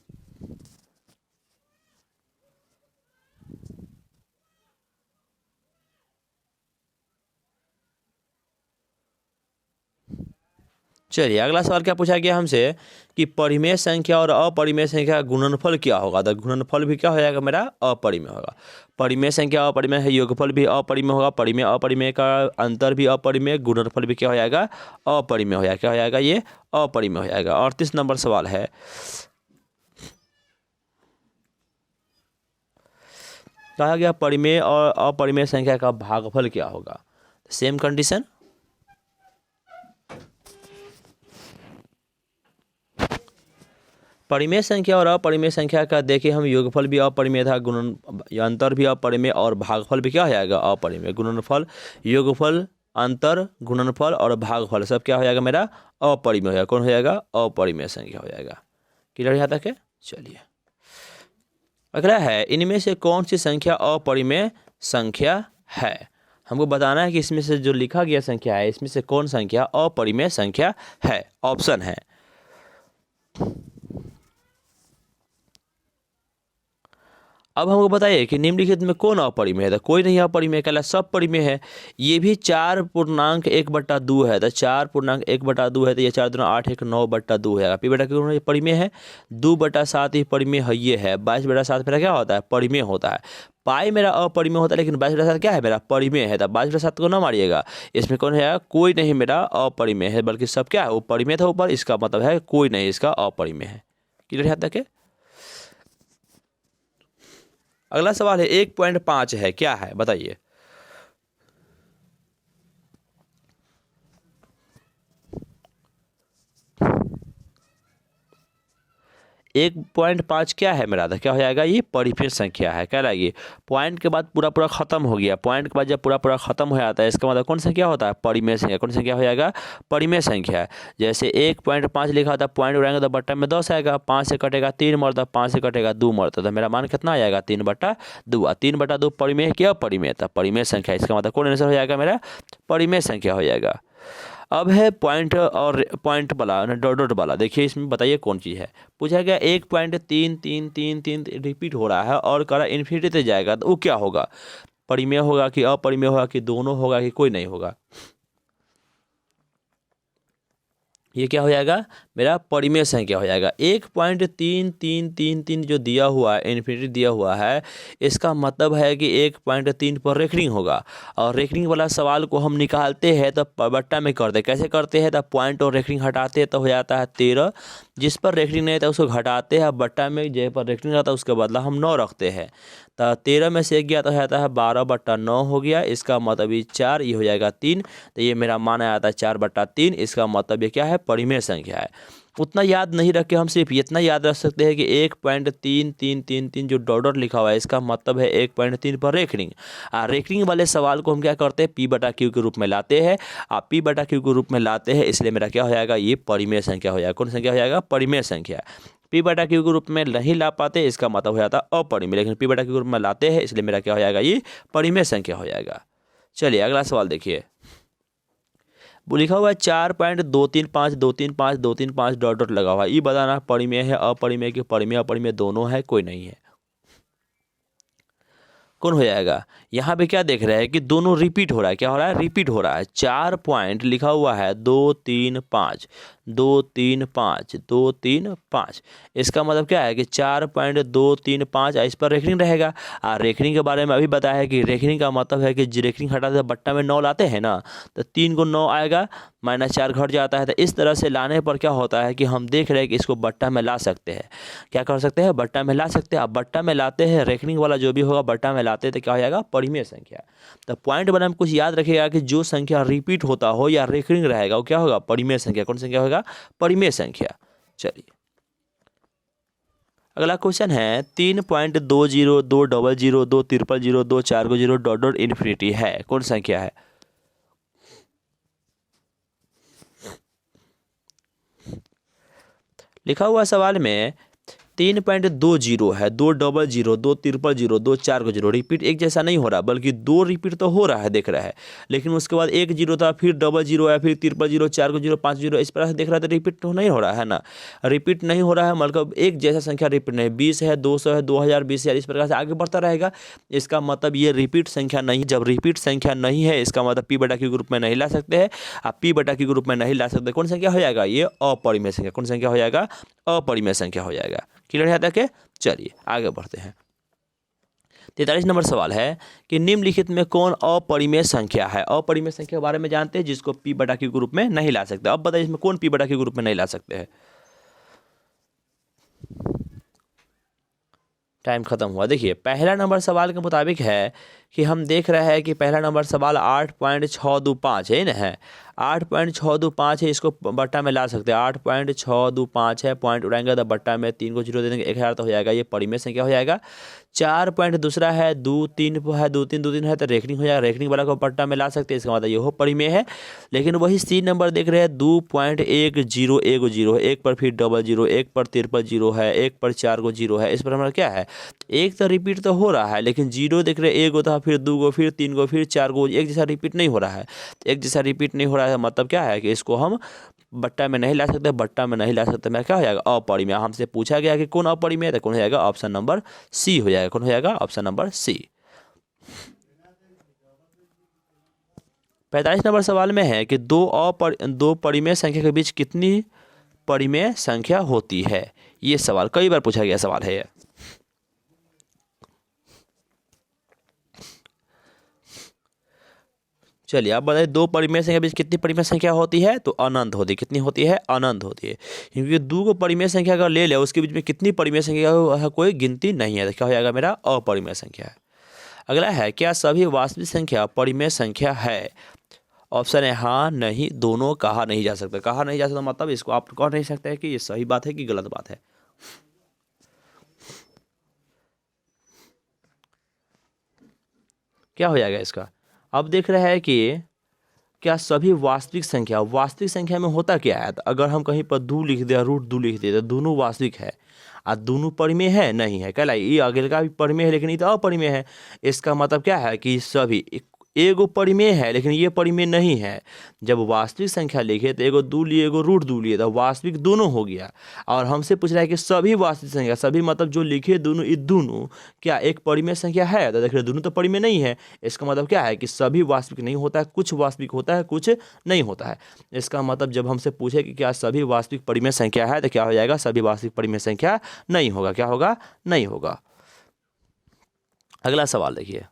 चलिए अगला सवाल क्या पूछा गया हमसे कि परिमेय संख्या और अपरिमेय संख्या का गुणनफल क्या होगा। तो गुणनफल भी क्या हो जाएगा मेरा, अपरिमेय होगा। परिमेय संख्या अपरिमेय है, योगफल भी अपरिमेय होगा, परिमेय अपरिमेय का अंतर भी अपरिमेय, गुणनफल भी क्या हो जाएगा, अपरिमेय हो जाएगा। क्या हो जाएगा, ये अपरिमेय हो जाएगा। 38 नंबर सवाल है, कहा गया परिमेय और अपरिमेय संख्या का भागफल क्या होगा। सेम कंडीशन, परिमेय संख्या और अपरिमेय संख्या का देखिए हम, योगफल भी अपरिमेय था, गुणन अंतर भी अपरिमेय और भागफल भी क्या हो जाएगा, अपरिमेय। गुणनफल, योगफल, अंतर, गुणनफल और भागफल सब क्या हो जाएगा मेरा, अपरिमेय हो जाएगा। कौन हो जाएगा, अपरिमेय संख्या हो जाएगा। क्लियर यहाँ तक है। चलिए अगला है, इनमें से कौन सी संख्या अपरिमेय संख्या है। हमको बताना है कि इसमें से जो लिखा गया संख्या है, इसमें से कौन संख्या अपरिमेय संख्या है। ऑप्शन है, अब हमको बताइए कि निम्नलिखित में कौन अपरिमेय है। तो कोई नहीं अपरिमेय, कहला सब परिमेय है। ये भी 4.1/2 है। तो 4.1/2 है तो ये 4 दूना 8 1 9/2 है। पी बेटा क्यों ये परिमेय है, 2/7 ही परिमेय है, ये है 22/7 मेरा क्या होता है, परिमेय होता है। पाई मेरा अपरिमेय होता है, लेकिन 22/7 क्या है मेरा, परिमेय है। तो 22/7 को ना मारिएगा, इसमें कौन है, कोई नहीं मेरा अपरिमेय है, बल्कि सब क्या है, वो परिमेय था ऊपर, इसका मतलब है कोई नहीं इसका अपरिमेय है। क्लियर यहाँ तक है। अगला सवाल है 1.5 है, क्या है बताइए। 1.5 क्या है मेरा, तो क्या हो जाएगा, ये परिमेय संख्या है। क्या लगी, पॉइंट के बाद पूरा पूरा खत्म हो गया, पॉइंट के बाद जब पूरा पूरा खत्म हो जाता है इसका मतलब कौन संख्या होता है, परिमेय संख्या। कौन संख्या हो जाएगा, परिमेय संख्या है। जैसे 1.5 लिखा होता है, पॉइंट उड़ाएंगे तो बट्टा में 10 आएगा, 5 से कटेगा 3 मरता, 5 से कटेगा 2 मरता, तो मेरा मान कितना आ जाएगा, 3/2। 3/2 परिमेय क्या, परिमेय था, परिमेय संख्या। इसका मतलब कौन आंसर हो जाएगा मेरा, परिमेय संख्या हो जाएगा। अब है पॉइंट और पॉइंट वाला डॉट डॉट वाला। देखिए इसमें बताइए कौन चीज़ है। पूछा गया 1.33333 रिपीट हो रहा है और करा इन्फिनिटी तक जाएगा, तो वो क्या होगा, परिमेय होगा कि अपरिमेय होगा कि दोनों होगा कि कोई नहीं होगा। ये क्या हो जाएगा, मेरा परिमेय संख्या हो जाएगा। 1.3333 जो दिया हुआ है, इन्फिनिटी दिया हुआ है, इसका मतलब है कि 1.3 पर रेखनिंग होगा। और रेखनिंग वाला सवाल को हम निकालते हैं तो बट्टा में करते, कैसे करते हैं, तो पॉइंट और रेखनिंग हटाते हैं तो हो जाता है 13। जिस पर रेखनिंग नहीं था उसको घटाते हैं, बट्टा में जहाँ पर रेखनिंग रहता है उसके बदला हम 9 रखते हैं। तो 13 में से 1 गया तो हो जाता है 12/9 हो गया। इसका मतलब ये 4, ये हो जाएगा 3। तो ये मेरा मान आया था 4/3। इसका मतलब ये क्या है, परिमेय संख्या है। उतना याद नहीं रख के हम सिर्फ इतना याद रख सकते हैं कि 1.3333 जो डॉट डॉट लिखा हुआ है इसका मतलब है 1.3 पर रेखनिंग। रेखनिंग वाले सवाल को हम क्या करते हैं, P/Q के रूप में लाते हैं। आप P/Q के रूप में लाते हैं, इसलिए मेरा क्या हो जाएगा, ये परिमेय संख्या हो जाएगा। कौन संख्या हो जाएगा, परिमेय संख्या। P/Q के रूप में नहीं ला पाते, इसका मतलब हो जाता है अपरिमेय, लेकिन P/Q के रूप में लाते हैं इसलिए मेरा क्या हो जाएगा, ये परिमेय संख्या हो जाएगा। चलिए अगला सवाल देखिए। वो लिखा हुआ है 4.235 डॉट डॉट लगा हुआ है। ये बताना परिमेय है अपरिमेय की, परिमेय अपरिमेय दोनों है, कोई नहीं है, कौन हो जाएगा। यहाँ पे क्या देख रहे हैं कि दोनों रिपीट हो रहा है। क्या हो रहा है, रिपीट हो रहा है। 4 पॉइंट लिखा हुआ है 2 3 5 2 3 5 2 3 5। इसका मतलब क्या है कि 4.235 इस पर रेखनिंग रहेगा। रेखनिंग के बारे में अभी बताया है कि रेखनिंग का मतलब है कि रेखनिंग हटाते हैं बट्टा में 9 लाते हैं ना, तो 3 को 9 आएगा, -4 घट जाता है। तो इस तरह से लाने पर क्या होता है कि हम देख रहे हैं कि इसको बट्टा में ला सकते हैं। क्या कर सकते हैं, बट्टा में ला सकते हैं। अब बट्टा में लाते हैं, रेखनिंग वाला जो भी होगा बट्टा में लाते हैं तो क्या हो जाएगा, परिमेय संख्या। तो पॉइंट बनाने में कुछ याद रखिएगा कि जो संख्या रिपीट होता हो या रेखनिंग रहेगा वो क्या होगा, परिमेय संख्या। कौन संख्या होगा, परिमेय संख्या। चलिए अगला क्वेश्चन है 3.20 2 00 2 000 2 4 डॉट डॉट इन्फिनिटी है, कौन संख्या है। लिखा हुआ सवाल में 3.20 है, 2 00 2 000 2 4 रिपीट एक जैसा नहीं हो रहा, बल्कि 2 रिपीट तो हो रहा है, देख रहा है। लेकिन उसके बाद 1 0 था, फिर 00 है, फिर 000 4 5 इस तरह से देख रहा है, तो रिपीट तो नहीं हो रहा है ना। रिपीट नहीं हो रहा है मतलब एक जैसा संख्या रिपीट नहीं, 20 है, 200 है, 2000, 20,000 इस प्रकार से आगे बढ़ता रहेगा। इसका मतलब ये रिपीट संख्या नहीं। जब रिपीट संख्या नहीं है इसका मतलब P/Q ग्रुप में नहीं ला सकते हैं। आप P/Q ग्रुप में नहीं ला सकते, कौन संख्या हो जाएगा, ये अपरिमेय संख्या। कौन संख्या हो जाएगा, अपरिमेय संख्या हो जाएगा। क्लियर है तक। चलिए आगे बढ़ते हैं। 43 नंबर सवाल है कि निम्नलिखित में कौन अपरिमेय संख्या है। अपरिमेय संख्या के बारे में जानते हैं जिसको P/Q ग्रुप में नहीं ला सकते। अब बताइए इसमें कौन P/Q ग्रुप में नहीं ला सकते हैं। टाइम खत्म हुआ। देखिए पहला नंबर सवाल के मुताबिक है कि हम देख रहे हैं कि पहला नंबर सवाल 8.625 है ना, है 8.625 है, इसको बट्टा में ला सकते हैं। 8.625 है, पॉइंट उड़ाएंगे तो बट्टा में 3 को 0 दे देंगे, 1000 तो हो जाएगा, ये परिमेय संख्या हो जाएगा। 4 पॉइंट दूसरा है 2 3 है, 2 3 है तो रेखनिंग हो जाएगा, रेखनिंग वाला को बट्टा में ला सकते हैं, इसका मतलब ये हो परिमेय है। लेकिन वही C नंबर देख रहे हैं 2.1010 है, एक पर फिर 00, एक पर 0 है, एक पर 4 0 है। इस पर हमारा क्या है, एक तो रिपीट तो हो रहा है, लेकिन 0 देख रहे हैं, 1 होता है, फिर 2 गो, फिर 3 गो, फिर 4 गो, एक जैसा रिपीट नहीं हो रहा है। एक जैसा रिपीट नहीं हो रहा है मतलब क्या है कि इसको हम बट्टा में नहीं ला सकते, बट्टा में नहीं ला सकते, मैं क्या हो जाएगा, अपरिमेय। हमसे पूछा गया कि कौन अपरिमेय, तो कौन हो जाएगा, ऑप्शन नंबर C हो जाएगा। कौन हो जाएगा, ऑप्शन नंबर C। 45 नंबर सवाल में है कि दो परिमेय संख्या के बीच कितनी परिमेय संख्या होती है। ये सवाल कई बार पूछा गया सवाल है। चलिए आप बताइए दो परिमेय संख्या के बीच कितनी परिमेय संख्या होती है, तो अनंत होती है। कितनी होती है, अनंत होती है, क्योंकि दो को परिमेय संख्या अगर ले ले उसके बीच में कितनी परिमेय संख्या है कोई गिनती नहीं है, तो क्या हो जाएगा, मेरा अपरिमेय संख्या है। अगला है क्या सभी वास्तविक संख्या परिमेय संख्या है। ऑप्शन है हाँ, नहीं, दोनों। कहा नहीं जा सकता। कहा नहीं जा सकता मतलब इसको आप कह नहीं सकते कि ये सही बात है कि गलत बात है। क्या हो जाएगा इसका। अब देख रहे हैं कि क्या सभी वास्तविक संख्या में होता क्या है। तो अगर हम कहीं पर 2 लिख दे, √2 लिख दे, तो दोनों वास्तविक है और दोनों परिमेय है नहीं है। कहला ये अगले का भी परिमेय है लेकिन ये तो अपरिमेय है। इसका मतलब क्या है कि सभी एगो परिमेय है लेकिन ये परिमेय नहीं है। जब वास्तविक संख्या लिखे तो एगो 2 लिए एगो √2 लिए, तो वास्तविक दोनों हो गया। और हमसे पूछ रहा है कि सभी वास्तविक संख्या, सभी मतलब जो लिखे दोनों, ये दोनों क्या एक परिमेय संख्या है। तो देख रहे दोनों तो परिमेय नहीं है। इसका मतलब क्या है कि सभी वास्तविक नहीं होता है, कुछ वास्तविक होता है, कुछ नहीं होता है। इसका मतलब जब हमसे पूछे कि क्या सभी वास्तविक परिमेय संख्या है, तो क्या हो जाएगा, सभी वास्तविक परिमेय संख्या नहीं होगा। क्या होगा, नहीं होगा। अगला सवाल देखिए।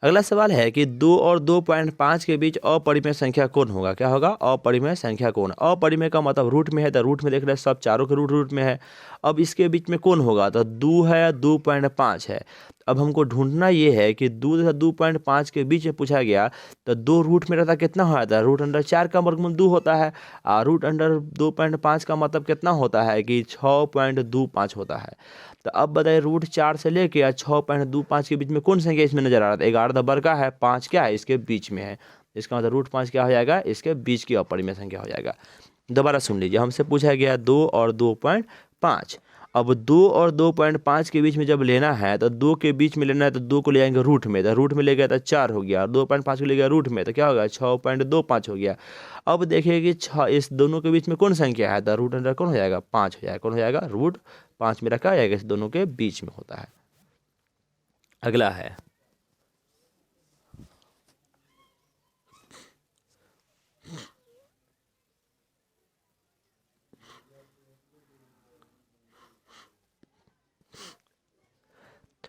अगला सवाल है कि 2 और 2.5 के बीच अपरिमेय संख्या कौन होगा। क्या होगा, अपरिमेय संख्या कौन। अपरिमेय का मतलब रूट में है, तो रूट में देख रहे हैं सब चारों के रूट में है। अब इसके बीच में कौन होगा, तो 2 है, 2.5 है। अब हमको ढूंढना ये है कि 2 तथा 2.5 के बीच में पूछा गया, तो 2 रूट में रहता कितना हो जाता है, √4 का वर्गमूल 2 होता है। और √2.5 का मतलब कितना होता है कि 6.25 होता है। तो अब बताइए √4 से लेके 6.25 के बीच में कौन संख्या इसमें नजर आ रहा था। 11 बड़ का है, 5 क्या है, इसके बीच में है। इसका मतलब √5 क्या हो जाएगा, इसके बीच की अपरिमेय संख्या हो जाएगा। दोबारा सुन लीजिए, हमसे पूछा गया 2 और 2.5। अब 2 और 2.5 के बीच में जब लेना है, तो 2 के बीच में लेना है, तो 2 को ले जाएंगे रूट में, तो रूट में ले गया तो 4 हो गया। और 2.5 को ले गया रूट में, तो क्या होगा, 6.25 हो गया। अब देखिए कि इस दोनों के बीच में कौन संख्या है, तो √अंडर कौन हो जाएगा, 5 हो जाएगा। कौन हो जाएगा, √5 में रखा जाएगा, इस दोनों के बीच में होता है। अगला है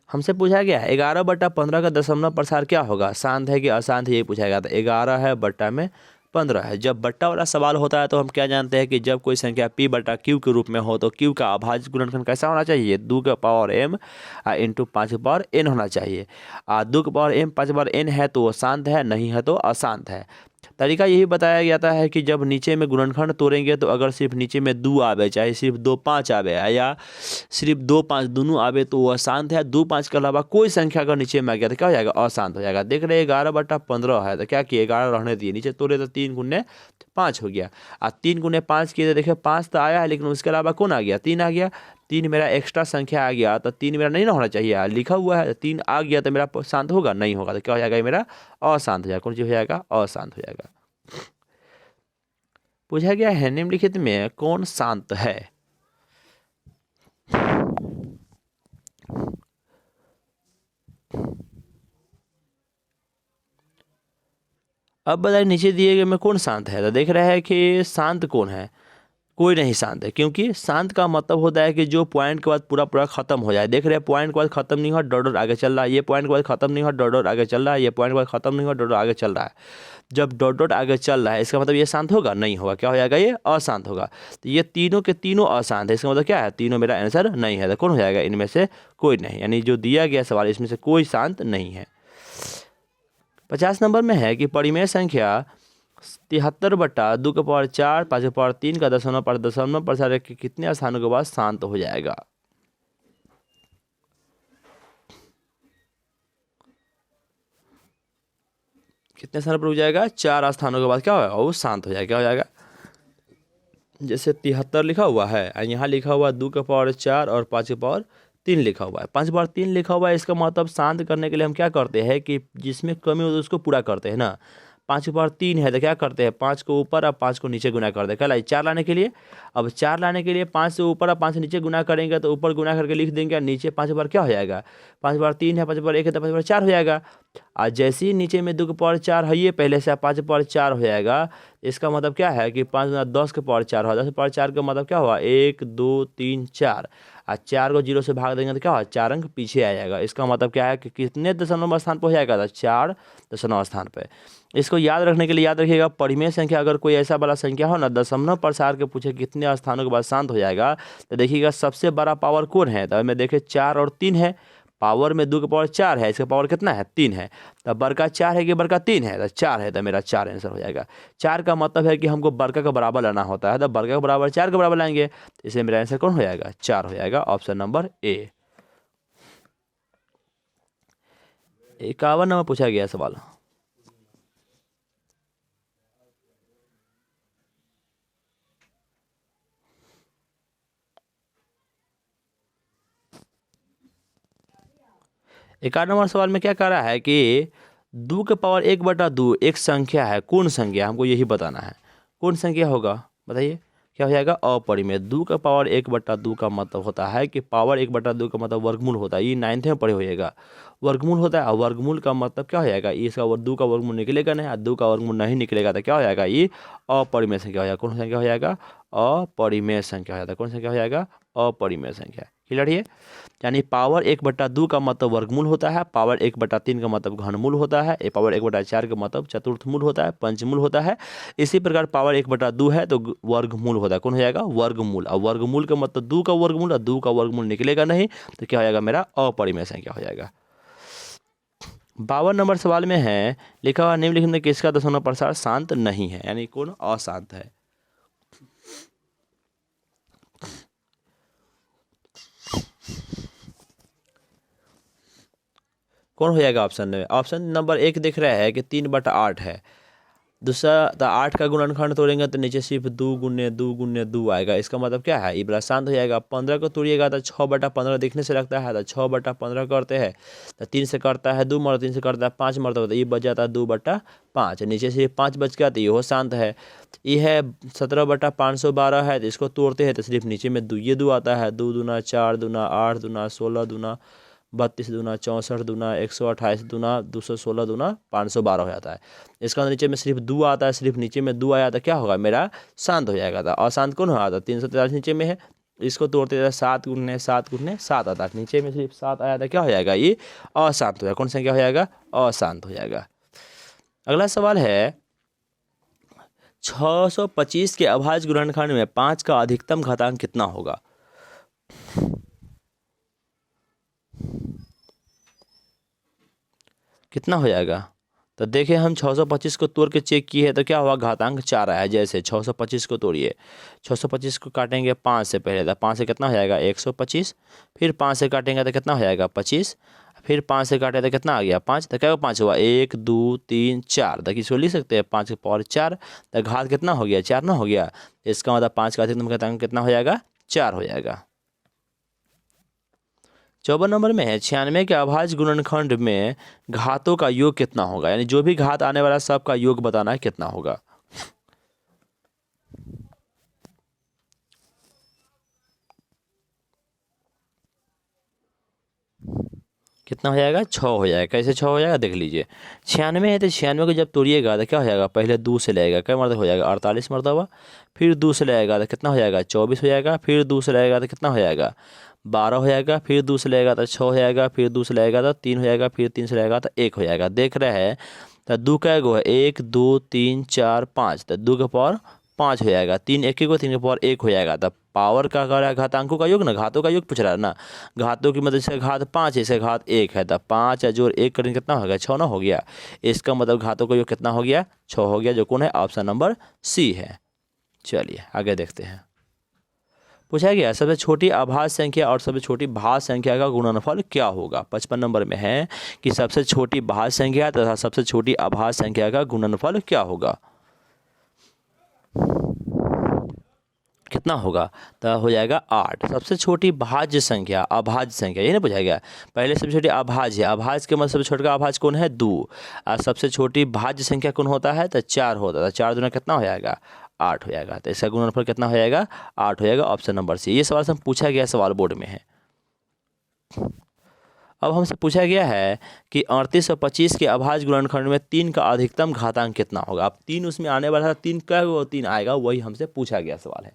हमसे पूछा गया है 11/15 का दशमलव प्रसार क्या होगा, शांत है कि अशांत है, ये पूछा गया था। 11 है, बट्टा में 15 है। जब बट्टा वाला सवाल होता है तो हम क्या जानते हैं कि जब कोई संख्या p/q के रूप में हो तो q का अभाज्य गुणनखंड कैसा होना चाहिए, 2m इंटू 5n होना चाहिए। 2m 5n है तो वो शांत है, नहीं है तो अशांत है। तरीका यही बताया जाता है कि जब नीचे में गुणनखंड तोड़ेंगे तो अगर सिर्फ नीचे में 2 आवे, चाहे सिर्फ 2 5 आवे या सिर्फ 2 5 दोनों आवे, तो वो अशांत है। 2 5 के अलावा कोई संख्या अगर नीचे में आ गया तो क्या हो जाएगा, अशांत हो जाएगा। देख रहे 11/15 है, तो क्या किए, 11 रहने दिए, नीचे तोड़े तो 3 × 5 हो गया। और 3 × 5 किए तो देखिए 5 तो आया है, लेकिन उसके अलावा कौन आ गया, 3 आ गया। 3 मेरा एक्स्ट्रा संख्या आ गया, तो 3 मेरा नहीं ना होना चाहिए, लिखा हुआ है 3 आ गया, तो मेरा शांत होगा, नहीं होगा, तो क्या हो जाएगा, मेरा अशांत हो जाएगा। कौन चीज हो जाएगा, अशांत हो जाएगा। पूछा गया है निम्नलिखित में कौन शांत है। अब बताइए नीचे दिए गए में कौन शांत है। तो देख रहे हैं कि शांत कौन है, कोई नहीं शांत है, क्योंकि शांत का मतलब होता है कि जो पॉइंट के बाद पूरा खत्म हो जाए। देख रहे हैं पॉइंट के बाद खत्म नहीं हुआ, डॉट आगे चल रहा है, ये पॉइंट के बाद खत्म नहीं हुआ, डॉट आगे चल रहा है, ये पॉइंट के बाद खत्म नहीं हुआ, डॉट आगे चल रहा है। जब डॉट आगे चल रहा है इसका मतलब ये शांत होगा, नहीं होगा, क्या हो जाएगा, ये अशांत होगा। तो ये तीनों के तीनों अशांत है, इसका मतलब क्या है, तीनों मेरा आंसर नहीं है। तो कौन हो जाएगा, इनमें से कोई नहीं, यानी जो दिया गया सवाल इसमें से कोई शांत नहीं है। 50 नंबर में है कि परिमेय संख्या 73/2⁴ 5/3 का दशमलव प्रसार के कितने स्थानों के बाद शांत हो जाएगा। कितने स्थानों पर हो जाएगा, 4 स्थानों के बाद क्या होगा, वो शांत हो जाएगा। क्या हो जाएगा, जैसे 73 लिखा हुआ है, यहाँ लिखा हुआ 2⁴ और 5/3 लिखा हुआ है। 5/3 लिखा हुआ है, इसका मतलब शांत करने के लिए हम क्या करते हैं कि जिसमें कमी हो तो उसको पूरा करते हैं ना। 5/3 है तो क्या करते हैं, 5 को ऊपर और 5 को नीचे गुना करते हैं। क्या 4 लाने के लिए, अब 4 लाने के लिए 5 से ऊपर और 5 से नीचे गुना करेंगे, तो ऊपर गुना करके लिख देंगे, नीचे 5 बार क्या हो जाएगा, 5/3 है, 5/1 है तो 5/4 हो जाएगा। और जैसे ही नीचे में 2⁴ है, ये पहले से 5/4 हो जाएगा। इसका मतलब क्या है कि 5 × 10⁴ हो, 10⁴ का मतलब क्या हुआ, 1 2 3 4, और 4 को 0 से भाग देंगे तो क्या हुआ, 4 अंक पीछे आ जाएगा। इसका मतलब क्या है कि कितने दशमलव स्थान पर हो जाएगा, तो 4 दशमलव स्थान पर। इसको याद रखने के लिए याद रखिएगा, परिमेय संख्या अगर कोई ऐसा बड़ा संख्या हो ना, दशमलव प्रसार के पूछे कितने स्थानों के बाद शांत हो जाएगा, तो देखिएगा सबसे बड़ा पावर कौन है। तो मैं देखे 4 और 3 है, पावर में 2 का पावर 4 है, इसका पावर कितना है 3 है, तब बड़का 4 है कि बड़का 3 है, तो 4 है, तो मेरा 4 आंसर हो जाएगा। 4 का मतलब है कि हमको बड़का का बराबर लाना होता है, तो बड़का का बराबर 4 के बराबर लाएंगे, इसलिए मेरा आंसर कौन हो जाएगा 4 हो जाएगा, ऑप्शन नंबर ए। 51 नंबर पूछा गया सवाल। इक्यावन नंबर सवाल में क्या कह रहा है कि 2 के पावर 1/2 एक संख्या है, कौन संख्या, हमको यही बताना है कौन संख्या होगा, बताइए क्या हो जाएगा अपरिमेय। 2 का पावर 1/2 का मतलब होता है कि पावर 1/2 का मतलब वर्गमूल होता है, ये 9th में पढ़े होइएगा, वर्गमूल होता है, और वर्गमूल का मतलब क्या हो जाएगा, इसका 2 का वर्गमूल निकलेगा नहीं, 2 का वर्गमूल नहीं निकलेगा तो क्या हो जाएगा, ये अपरिमेय संख्या हो जाएगा। कौन संख्या हो जाएगा अपरिमेय संख्या हो जाता है, कौन संख्या हो जाएगा अपरिमेय संख्या। क्लियर है, यानी पावर 1/2 का मतलब वर्गमूल होता है, पावर 1/3 का मतलब घनमूल होता है, पावर 1/4 का मतलब चतुर्थमूल होता है, पंचमूल होता है। इसी प्रकार पावर 1/2 है तो वर्गमूल होता है, कौन हो जाएगा वर्गमूल, और वर्गमूल का मतलब 2 का वर्गमूल, और 2 का वर्गमूल निकलेगा नहीं तो क्या हो जाएगा मेरा अपरिमेय संख्या हो जाएगा। 52 नंबर सवाल में है लिखा हुआ निम्नलिखित में किसका दशमलव प्रसार शांत नहीं है, यानी कौन अशांत है। कौन हो जाएगा ऑप्शन में, ऑप्शन नंबर 1 दिख रहा है कि 3/8 है। दूसरा तो 8 का गुणनखंड तोड़ेंगे तो नीचे सिर्फ 2 गुने 2 गुने 2 आएगा, इसका मतलब क्या है ये बड़ा शांत हो जाएगा। 15 को तोड़िएगा तो 6/15 दिखने से लगता है, तो 6/15 करते हैं तो 3 से करता है 2 मरता, 3 से करता है 5 मरता, तो ये बच जाता है 2/5, नीचे से 5 बच गया तो ये हो शांत है। ये है 17/512 है, तो इसको तोड़ते हैं तो सिर्फ नीचे में 2 ये 2 आता है, 2 दूना 4 दूना 8 दूना 16 दूना 32 दूना 64 दूना 128 दूना 216 दूना 512 हो जाता है। इसका नीचे में सिर्फ 2 आता है, सिर्फ नीचे में 2 आया तो क्या होगा मेरा शांत हो जाएगा था। अशांत कौन हो आता 343 नीचे में है, इसको तोड़ते थे 7 गुने 7 गुने 7 आता है, नीचे में सिर्फ 7 आया था, क्या हो जाएगा ये अशांत हो जाएगा। कौन संख्या हो जाएगा अशांत हो जाएगा। अगला सवाल है 625 के अभाज्य गुणनखंड में 5 का अधिकतम घातांक कितना होगा। कितना हो जाएगा, तो देखिए हम 625 को तोड़ के चेक किए तो क्या हुआ घातांक 4 आया। जैसे 625 को तोड़िए, 625 को काटेंगे 5 से पहले, तो 5 से कितना हो जाएगा 125, फिर 5 से काटेंगे तो कितना हो जाएगा 25, फिर 5 से काटे तो कितना आ गया 5, तो क्या 5 हुआ 1 2 3 4, तो इसको लिख सकते हैं 5 के पावर 4, तो घात कितना हो गया 4 ना हो गया, इसका मतलब 5 का अधिकतम घातांक कितना हो जाएगा 4 हो जाएगा। 54 नंबर में है 96 के अभाज्य गुणनखंड में घातों का योग कितना होगा, यानी जो भी घात आने वाला सब का योग बताना है कितना होगा। कितना हो जाएगा 6 हो जाएगा। कैसे 6 हो जाएगा देख लीजिए, 96 है तो 96 को जब तोड़िएगा तो क्या हो जाएगा, पहले 2 से लगेगा, क्या मरतबा हो जाएगा 48 मरतबा, फिर 2 से लगेगा तो कितना हो जाएगा 24 हो जाएगा, फिर 2 से लगेगा तो कितना हो जाएगा 12 हो जाएगा, फिर 2 से लगेगा तो 6 हो जाएगा, फिर 2 से लगेगा तो 3 हो जाएगा, फिर 3 से लगेगा तो 1 हो जाएगा। देख रहे हैं तो 2 कै गो है 1 2 3 4 5, तो 2 का पावर 5 हो जाएगा, 3 1 को 3 का पावर 1 हो जाएगा। तब पावर का कर रहा है घातांकों का योग ना, घातों का योग पूछ रहा है ना, घातों की मतलब इसका घात 5 है, इसका घात 1 है, तब 5 जोड़ 1 करेंगे कितना हो गया 6 ना हो गया, इसका मतलब घातों का योग कितना हो गया 6 हो गया, जो कौन है ऑप्शन नंबर सी है। चलिए आगे देखते हैं। पूछा गया सबसे छोटी अभाज्य संख्या और सबसे छोटी भाज्य संख्या का गुणनफल क्या होगा। 55 नंबर में है कि सबसे छोटी भाज्य संख्या तथा सबसे छोटी अभाज्य संख्या का गुणनफल क्या होगा। कितना होगा, तो हो जाएगा 8। सबसे छोटी भाज्य संख्या अभाज्य संख्या ये ना पूछा गया, पहले सबसे छोटी अभाज्य है, अभाज्य के मतलब सबसे छोटा अभाज्य कौन है 2, और सबसे छोटी भाज्य संख्या कौन होता है तो 4 होता है, 4 दूना कितना हो जाएगा 8 हो जाएगा, तो इसका गुणनफल कितना हो जाएगा 8 हो जाएगा, ऑप्शन नंबर सी। ये सवाल से पूछा गया सवाल बोर्ड में है। अब हमसे पूछा गया है कि 3825 के अभाज्य गुणनखंड में 3 का अधिकतम घातांक कितना होगा। अब 3 उसमें आने वाला था, 3 का वो 3 आएगा, वही हमसे पूछा गया सवाल है।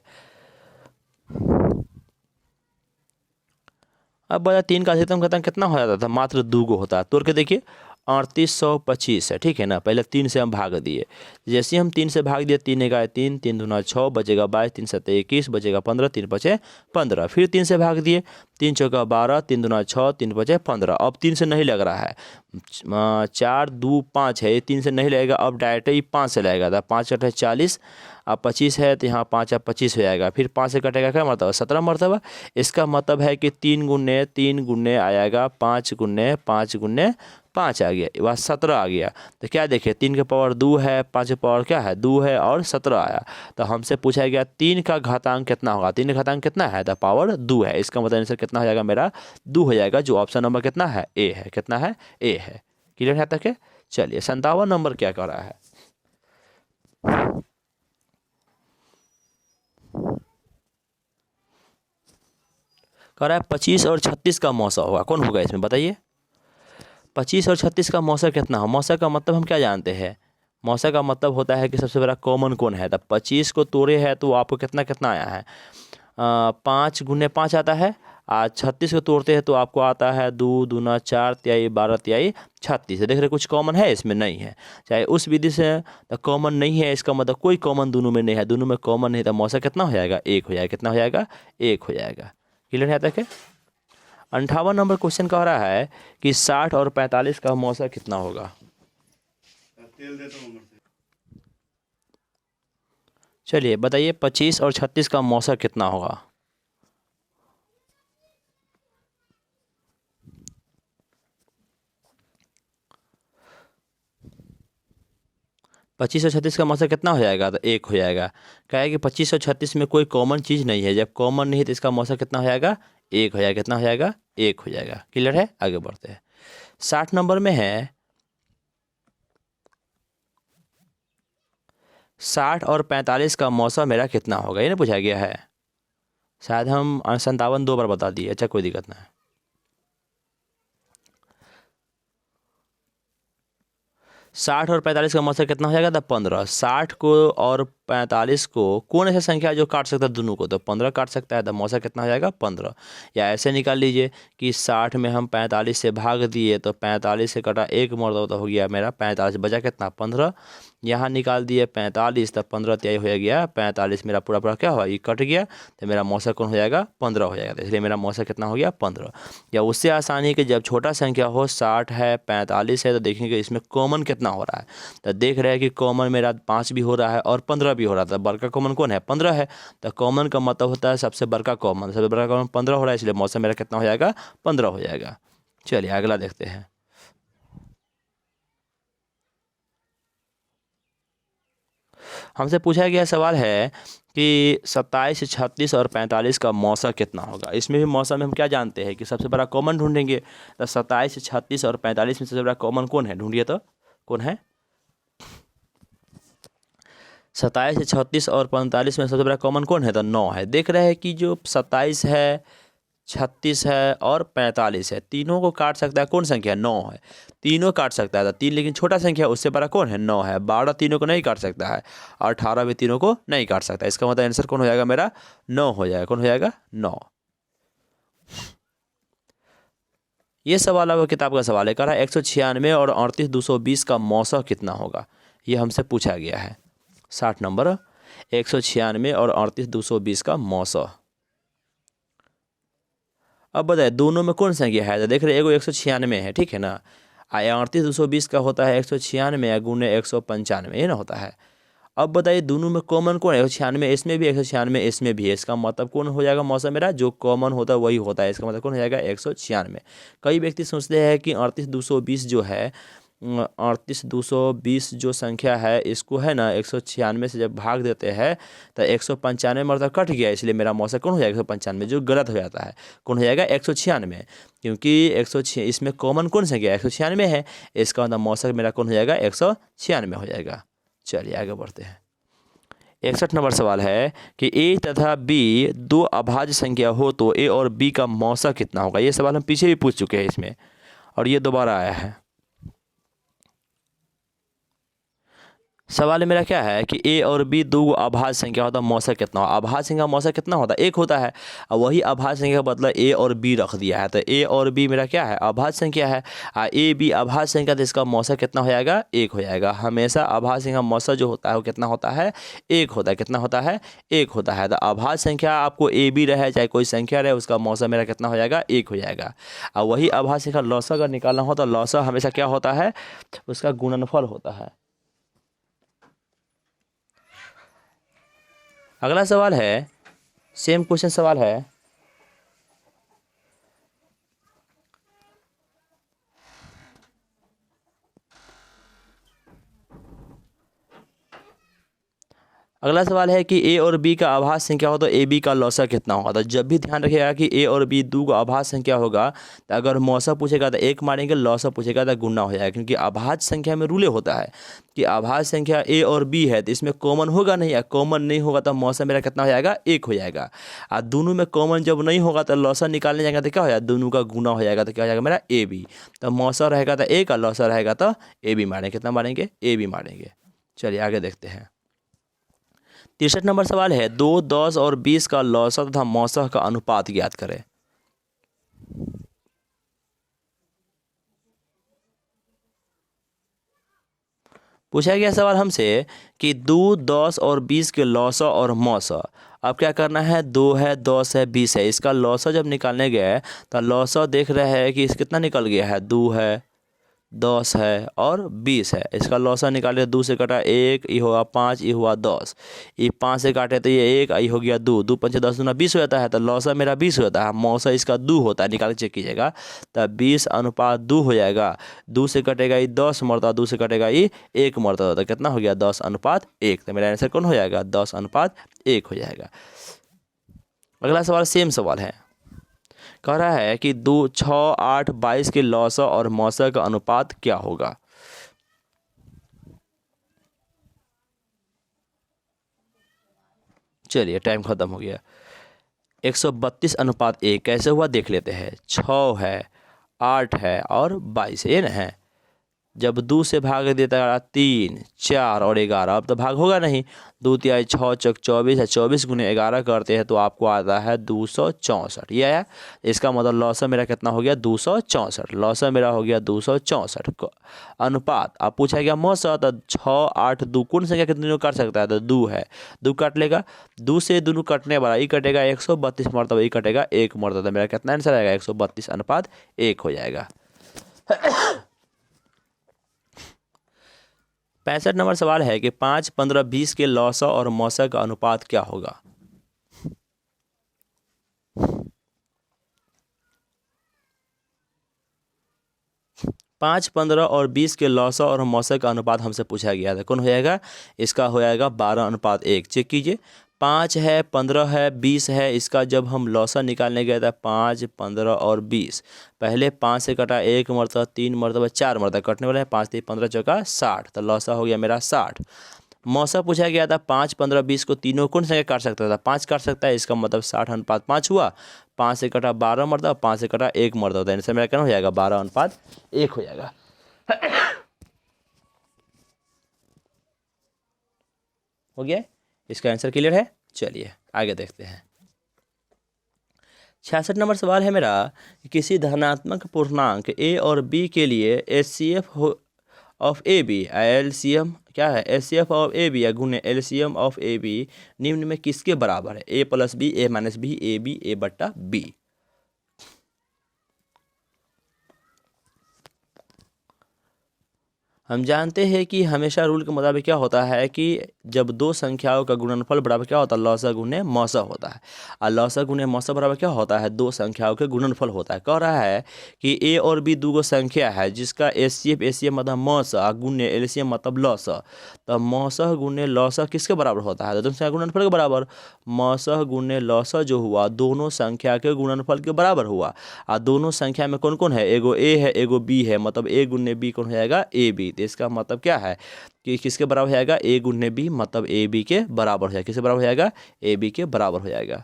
अब बता 3 का अधिकतम घातांक कितना हो जाता था, मात्र 2 गो होता है। तोड़ के देखिए 3825 है, ठीक है ना, पहले 3 से हम भाग दिए, जैसे हम 3 से भाग दिए 3 1 3 3 दूना 6 बचेगा 22 3 7 21 बचेगा 15 3 5 15, फिर 3 से भाग दिए 3 चौका 12, 3 दूना 6, 3 पचे 15। अब 3 से नहीं लग रहा है, 4 2 5 है, ये 3 से नहीं लगेगा, अब डायरेक्ट ही 5 से लगेगा। था 5 कटे 40, अब 25 है तो यहाँ 5 अब 25 हो जाएगा। फिर 5 से कटेगा क्या मरतबा, 17 मरतबा। इसका मतलब है कि 3 गुने आएगा 5 गुने 5 गुने 5 आ गया, वह 17 आ गया। तो क्या देखिए, 3 के पावर 2 है, 5 के पावर क्या है 2 है, और 17 आया। तो हमसे पूछा गया 3 का घातांक कितना होगा। 3 का घातांक कितना है, तो पावर 2 है। इसका मतलब आंसर कितना हो जाएगा मेरा 2 हो जाएगा, जो ऑप्शन नंबर कितना है ए है। कितना है, ए है। क्लियर है तक? चलिए 57 नंबर क्या कर रहा है। कह रहा है 25 और 36 का मौसा होगा, कौन होगा इसमें बताइए। 25 और 36 का मौसा कितना हो। मौसा का मतलब हम क्या जानते हैं, मौसा का मतलब होता है कि सबसे बड़ा कॉमन कौन है। तब 25 को तोड़े है तो आपको कितना कितना आया है, 5 गुने 5 आता है। आज 36 को तोड़ते हैं तो आपको आता है 2 दूना 4 तिहाई 12 तिहाई 36। देख रहे कुछ कॉमन है इसमें, नहीं है। चाहे उस विधि से तो कॉमन नहीं है, इसका मतलब कोई कॉमन दोनों में नहीं है। दोनों में कॉमन नहीं, तो मौसा कितना हो जाएगा, 1 हो जाएगा। कितना हो जाएगा, 1 हो जाएगा। क्लियर है तक? 58 नंबर क्वेश्चन कह रहा है कि 60 और 45 का मौसा कितना होगा। चलिए बताइए 25 और 36 का मौसा कितना होगा। 25 और 36 का मौसा कितना हो जाएगा, तो 1 हो जाएगा। क्या है कि 25 और 36 में कोई कॉमन चीज़ नहीं है। जब कॉमन नहीं है तो इसका मौसा कितना हो जाएगा, 1 हो जाएगा। कितना हो जाएगा, 1 हो जाएगा। क्लियर है, आगे बढ़ते हैं। 60 नंबर में है 60 और 45 का मौसा मेरा कितना होगा, ये ना पूछा गया है। शायद हम 57 2 बार बता दिए। अच्छा कोई दिक्कत नहीं। 60 और 45 का मौसा कितना हो जाएगा, तो 15। 60 को और 45 को कौन ऐसा संख्या जो काट सकता है दोनों को, तो 15 काट सकता है। तो मौसा कितना हो जाएगा, 15। या ऐसे निकाल लीजिए कि 60 में हम 45 से भाग दिए तो 45 से कटा 1 मरतबा, तो हो गया मेरा 45, बचा कितना 15। यहाँ निकाल दिए 45, तब 15 तिहाई हो गया 45। मेरा पूरा पूरा क्या हुआ, ये कट गया, तो मेरा मौसा कौन हो जाएगा, 15 हो जाएगा। तो इसलिए मेरा मौसा कितना हो गया, 15। या उससे आसानी कि जब छोटा संख्या हो, 60 है 45 है, तो देखेंगे इसमें कॉमन कितना हो रहा है। तो देख रहे हैं कि कॉमन मेरा 5 भी हो रहा है और 15 भी हो रहा था। बड़का कॉमन कौन है, 15 है। तो कॉमन का मतलब होता है सबसे बड़का कॉमन, सबसे बड़का कॉमन 15 हो रहा है, इसलिए मौसा मेरा कितना हो जाएगा, 15 हो जाएगा। चलिए अगला देखते हैं। हमसे पूछा गया सवाल है कि 27, 36 और 45 का मौसा कितना होगा। इसमें भी मौसा में हम क्या जानते हैं कि सबसे बड़ा कॉमन ढूंढेंगे। तो 27, 36 और 45 में सबसे बड़ा कॉमन कौन है, ढूंढिए तो कौन है। 27, 36 और 45 में सबसे बड़ा कॉमन कौन है, तो 9 है। देख रहे हैं कि जो 27 है, 36 है और 45 है, तीनों को काट सकता है कौन संख्या, 9 है। तीनों काट सकता है, तो 3 लेकिन छोटा संख्या उससे बड़ा कौन है, 9 है। 12 तीनों को नहीं काट सकता है और 18 भी तीनों को नहीं काट सकता है। इसका मतलब आंसर कौन हो जाएगा मेरा, 9 हो जाएगा। कौन हो जाएगा, 9। ये सवाल आपको किताब का सवाल है। कह रहा है 196 और 38 220 का मौसा कितना होगा, ये हमसे पूछा गया है। 60 नंबर 196 और 38 220 का मौसा। अब बताए दोनों में कौन संख्या है, तो देख रहे एगो 196 है, ठीक है ना। 38 220 का होता है 196 गुने 195, ये ना होता है। अब बताइए दोनों में कॉमन कौन है, 196 इसमें भी 196 इसमें भी है। इसका मतलब कौन हो जाएगा मौसा मेरा, जो कॉमन होता है वही होता है। इसका मतलब कौन हो जाएगा, 196। कई व्यक्ति सोचते हैं कि 38 220 जो है, 38 220 जो संख्या है इसको है ना 196 से जब भाग देते हैं तो 195 मतलब कट गया, इसलिए मेरा मौसा कौन हो जाएगा 195, जो गलत हो जाता है। कौन हो जाएगा 196, क्योंकि 106 इसमें कॉमन कौन संख्या 196 है। इसका मतलब मौसा मेरा कौन हो जाएगा 196 हो जाएगा। चलिए आगे बढ़ते हैं। 61 नंबर सवाल है कि ए तथा बी दो अभाज्य संख्या हो तो ए और बी का मौसा कितना होगा। ये सवाल हम पीछे भी पूछ चुके हैं इसमें, और ये दोबारा आया है। सवाल मेरा क्या है कि ए और बी दो अभाज्य संख्या होता है, मौसा कितना हो। अभाज्य संख्या मौसा कितना होता है, एक होता है। और वही अभाज्य संख्या का बदला ए और बी रख दिया है, तो ए और बी मेरा क्या है, अभाज्य संख्या है। ए बी अभाज्य संख्या, तो इसका मौसा कितना हो जाएगा, एक हो जाएगा। हमेशा अभाज्य संख्या मौसा जो होता है वो कितना होता है, एक होता है। कितना होता है, एक होता है। तो अभाज्य संख्या आपको ए बी रहे चाहे कोई संख्या रहे, उसका मौसा मेरा कितना हो जाएगा, एक हो जाएगा। और वही अभाज्य संख्या लौसा अगर निकालना हो तो लौसा हमेशा क्या होता है, उसका गुणनफल होता है। अगला सवाल है, सेम क्वेश्चन सवाल है, अगला सवाल है कि ए और बी का अभाज्य संख्या हो तो ए बी का लौसा कितना होगा। तो जब भी ध्यान रखिएगा कि ए और बी दो का अभाज्य संख्या होगा, तो अगर मौसा पूछेगा तो एक मारेंगे, लौसा पूछेगा तो गुना हो जाएगा। क्योंकि अभाज्य संख्या में रूले होता है कि अभाज्य संख्या ए और बी है तो इसमें कॉमन होगा नहीं, या कॉमन नहीं होगा तो मौसा मेरा कितना हो जाएगा, एक हो जाएगा। और दोनों में कॉमन जब नहीं होगा तो लौसा निकालने जाएगा तो क्या हो जाएगा, दोनों का गुना हो जाएगा, तो क्या हो जाएगा मेरा ए बी। तो मौसा रहेगा तो एक, और लौसा रहेगा तो ए बी मारेंगे। कितना मारेंगे, ए बी मारेंगे। चलिए आगे देखते हैं। 63 नंबर सवाल है, 2, 10 और 20 का लौसा तथा मौसा का अनुपात ज्ञात करें। पूछा गया सवाल हमसे कि 2, 10 और 20 के लौसा और मौसा। अब क्या करना है, 2 है, 10 है, 20 है, इसका लौसा जब निकालने गए तो लौसा देख रहे हैं कि इस कितना निकल गया है, 2 है, 10 है और 20 है। इसका लौसा निकाले, 2 से कटा 1, ये हुआ 5, ये हुआ 10, ये 5 से काटे तो ये 1, ये हो गया 2, 2 5 10 दूना 20 हो जाता है। तो लौसा मेरा 20 होता है, मौसा इसका 2 होता है, निकाल के चेक कीजिएगा। तब 20:2 हो जाएगा। 2 से कटेगा ये 10 मरतबा, 2 से कटेगा ये 1 मरतबा, तो कितना हो गया, 10:1। तो मेरा आंसर कौन हो जाएगा, 10:1 हो जाएगा। अगला सवाल सेम सवाल है, कह रहा है कि 2, 6, 8, 22 के लौसा और मौसा का अनुपात क्या होगा। चलिए टाइम खत्म हो गया। 132:1 कैसे हुआ देख लेते हैं। 6 है, 8 है और 22 ये ना है। जब 2 से भाग देता है 3, 4 और 11, अब तो भाग होगा नहीं। 2 तिहाई 6 चौक 24 है, 24 गुने 11 करते हैं तो आपको आता है 264। ये आया। इसका मतलब लौसा मेरा कितना हो गया, 264। लौसा मेरा हो गया 264। अनुपात आप पूछा गया मौसा, तो 6, 8, 2 कौन संख्या कितने दिनों काट सकता है, तो 2 है, 2 काट लेगा। 2 से दोनों कटने वाला ये कटेगा 132 मरतबा, ये कटेगा 1 मरतबा, मेरा कितना आंसर आएगा, 132:1 हो जाएगा। 65 नंबर सवाल है कि 5, 15, 20 के लौसा और मौसा का अनुपात क्या होगा। 5, 15 और 20 के लौसा और मौसा का अनुपात हमसे पूछा गया था, कौन हो जाएगा, इसका हो जाएगा 12:1। चेक कीजिए, 5 है, 15 है, 20 है, इसका जब हम लौसा निकालने गए था 5, 15 और 20, पहले 5 से कटा 1 मरतबा, 3 मरतबा, 4 मरतबा कटने वाला है, 5 3 15 चौका 60, तो लौसा हो गया मेरा 60। मौसा पूछा गया था 5, 15, 20 को तीनों कौन संख्या काट सकता था, 5 काट सकता है, इसका मतलब 60:5 हुआ। 5 से कटा 12 मरतबा, 5 से कटा 1 मरतबा, आंसर मेरा क्या हो जाएगा, 12:1 हो जाएगा। हो गया, इसका आंसर क्लियर है। चलिए आगे देखते हैं। 66 नंबर सवाल है मेरा, किसी धनात्मक पूर्णांक ए और बी के लिए HCF of A B, LCM क्या है, एचसीएफ ऑफ ए बी या गुणे एलसीएम ऑफ ए बी निम्न में किसके बराबर है, A plus B, A minus B, A B, A बट्टा बी। हम जानते हैं कि हमेशा रूल के मुताबिक क्या होता है कि जब दो संख्याओं का गुणनफल बराबर क्या होता है, लौसा गुणे मौसा होता है। और लौसा गुणे मौसा बराबर क्या होता है, दो संख्याओं के गुणनफल होता है। कह रहा है कि ए और बी दो संख्या है जिसका एचसीएफ, एचसीएफ मतलब मौसा गुणे एलसीएम मतलब लौसा। तो मौसा गुणे लौसा किसके बराबर होता है, तो दोनों संख्या गुणनफल के बराबर। मौसा गुणे लौसा जो हुआ दोनों संख्या के गुणनफल के बराबर हुआ। और दोनों संख्या में कौन कौन है, एगो ए है एगो बी है, मतलब ए गुणे बी कौन हो जाएगा, ए बी। इसका मतलब क्या है कि किसके बराबर हो जाएगा, ए गुणे बी मतलब ए बी के बराबर हो जाएगा। किसके बराबर हो जाएगा, ए बी के बराबर हो जाएगा।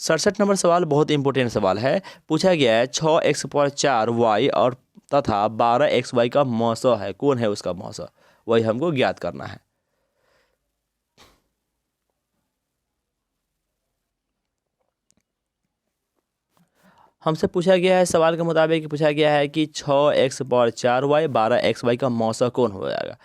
67 नंबर सवाल बहुत इंपॉर्टेंट सवाल है। पूछा गया है 6x/4y और तथा 12xy का मौसा है, कौन है उसका मौसा। वही हमको ज्ञात करना है। हमसे पूछा गया है, सवाल के मुताबिक पूछा गया है कि 6x⁴y 12xy का मौसा कौन हो जाएगा।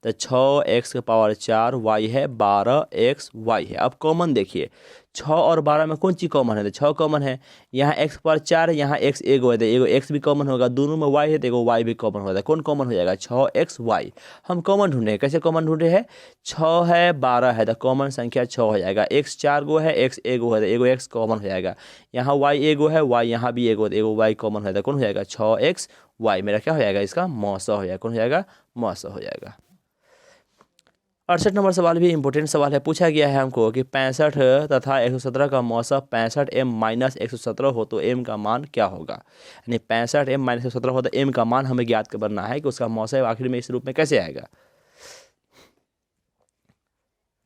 तो 6x⁴y है, 12xy है। अब कॉमन देखिए, 6 और 12 में कौन चीज़ कॉमन है, तो 6 कॉमन है। यहाँ x⁴ है, यहाँ x एगो है, तो एगो x भी कॉमन होगा। दोनों में y है तो एगो y भी कॉमन होगा। कौन कॉमन हो जाएगा, 6xy। हम कॉमन ढूंढे, कैसे कॉमन ढूंढे हैं, 6 है 12 है तो कॉमन संख्या 6 हो जाएगा। x 4 गो है, x एगो है तो एगो x कॉमन हो जाएगा। यहाँ y एगो है, y यहाँ भी एगो, एगो y कॉमन हो जाएगा। कौन हो जाएगा, 6xy मेरा क्या हो जाएगा, इसका मौसा हो जाएगा। कौन हो जाएगा, मौसा हो जाएगा। 68 नंबर सवाल भी इंपॉर्टेंट सवाल है। पूछा गया है हमको कि 65 तथा 117 का मौसा 65m-117 हो तो m का मान क्या होगा। यानी 65m-117 हो तो m का मान हमें ज्ञात करना है कि उसका मौसा आखिर में इस रूप में कैसे आएगा।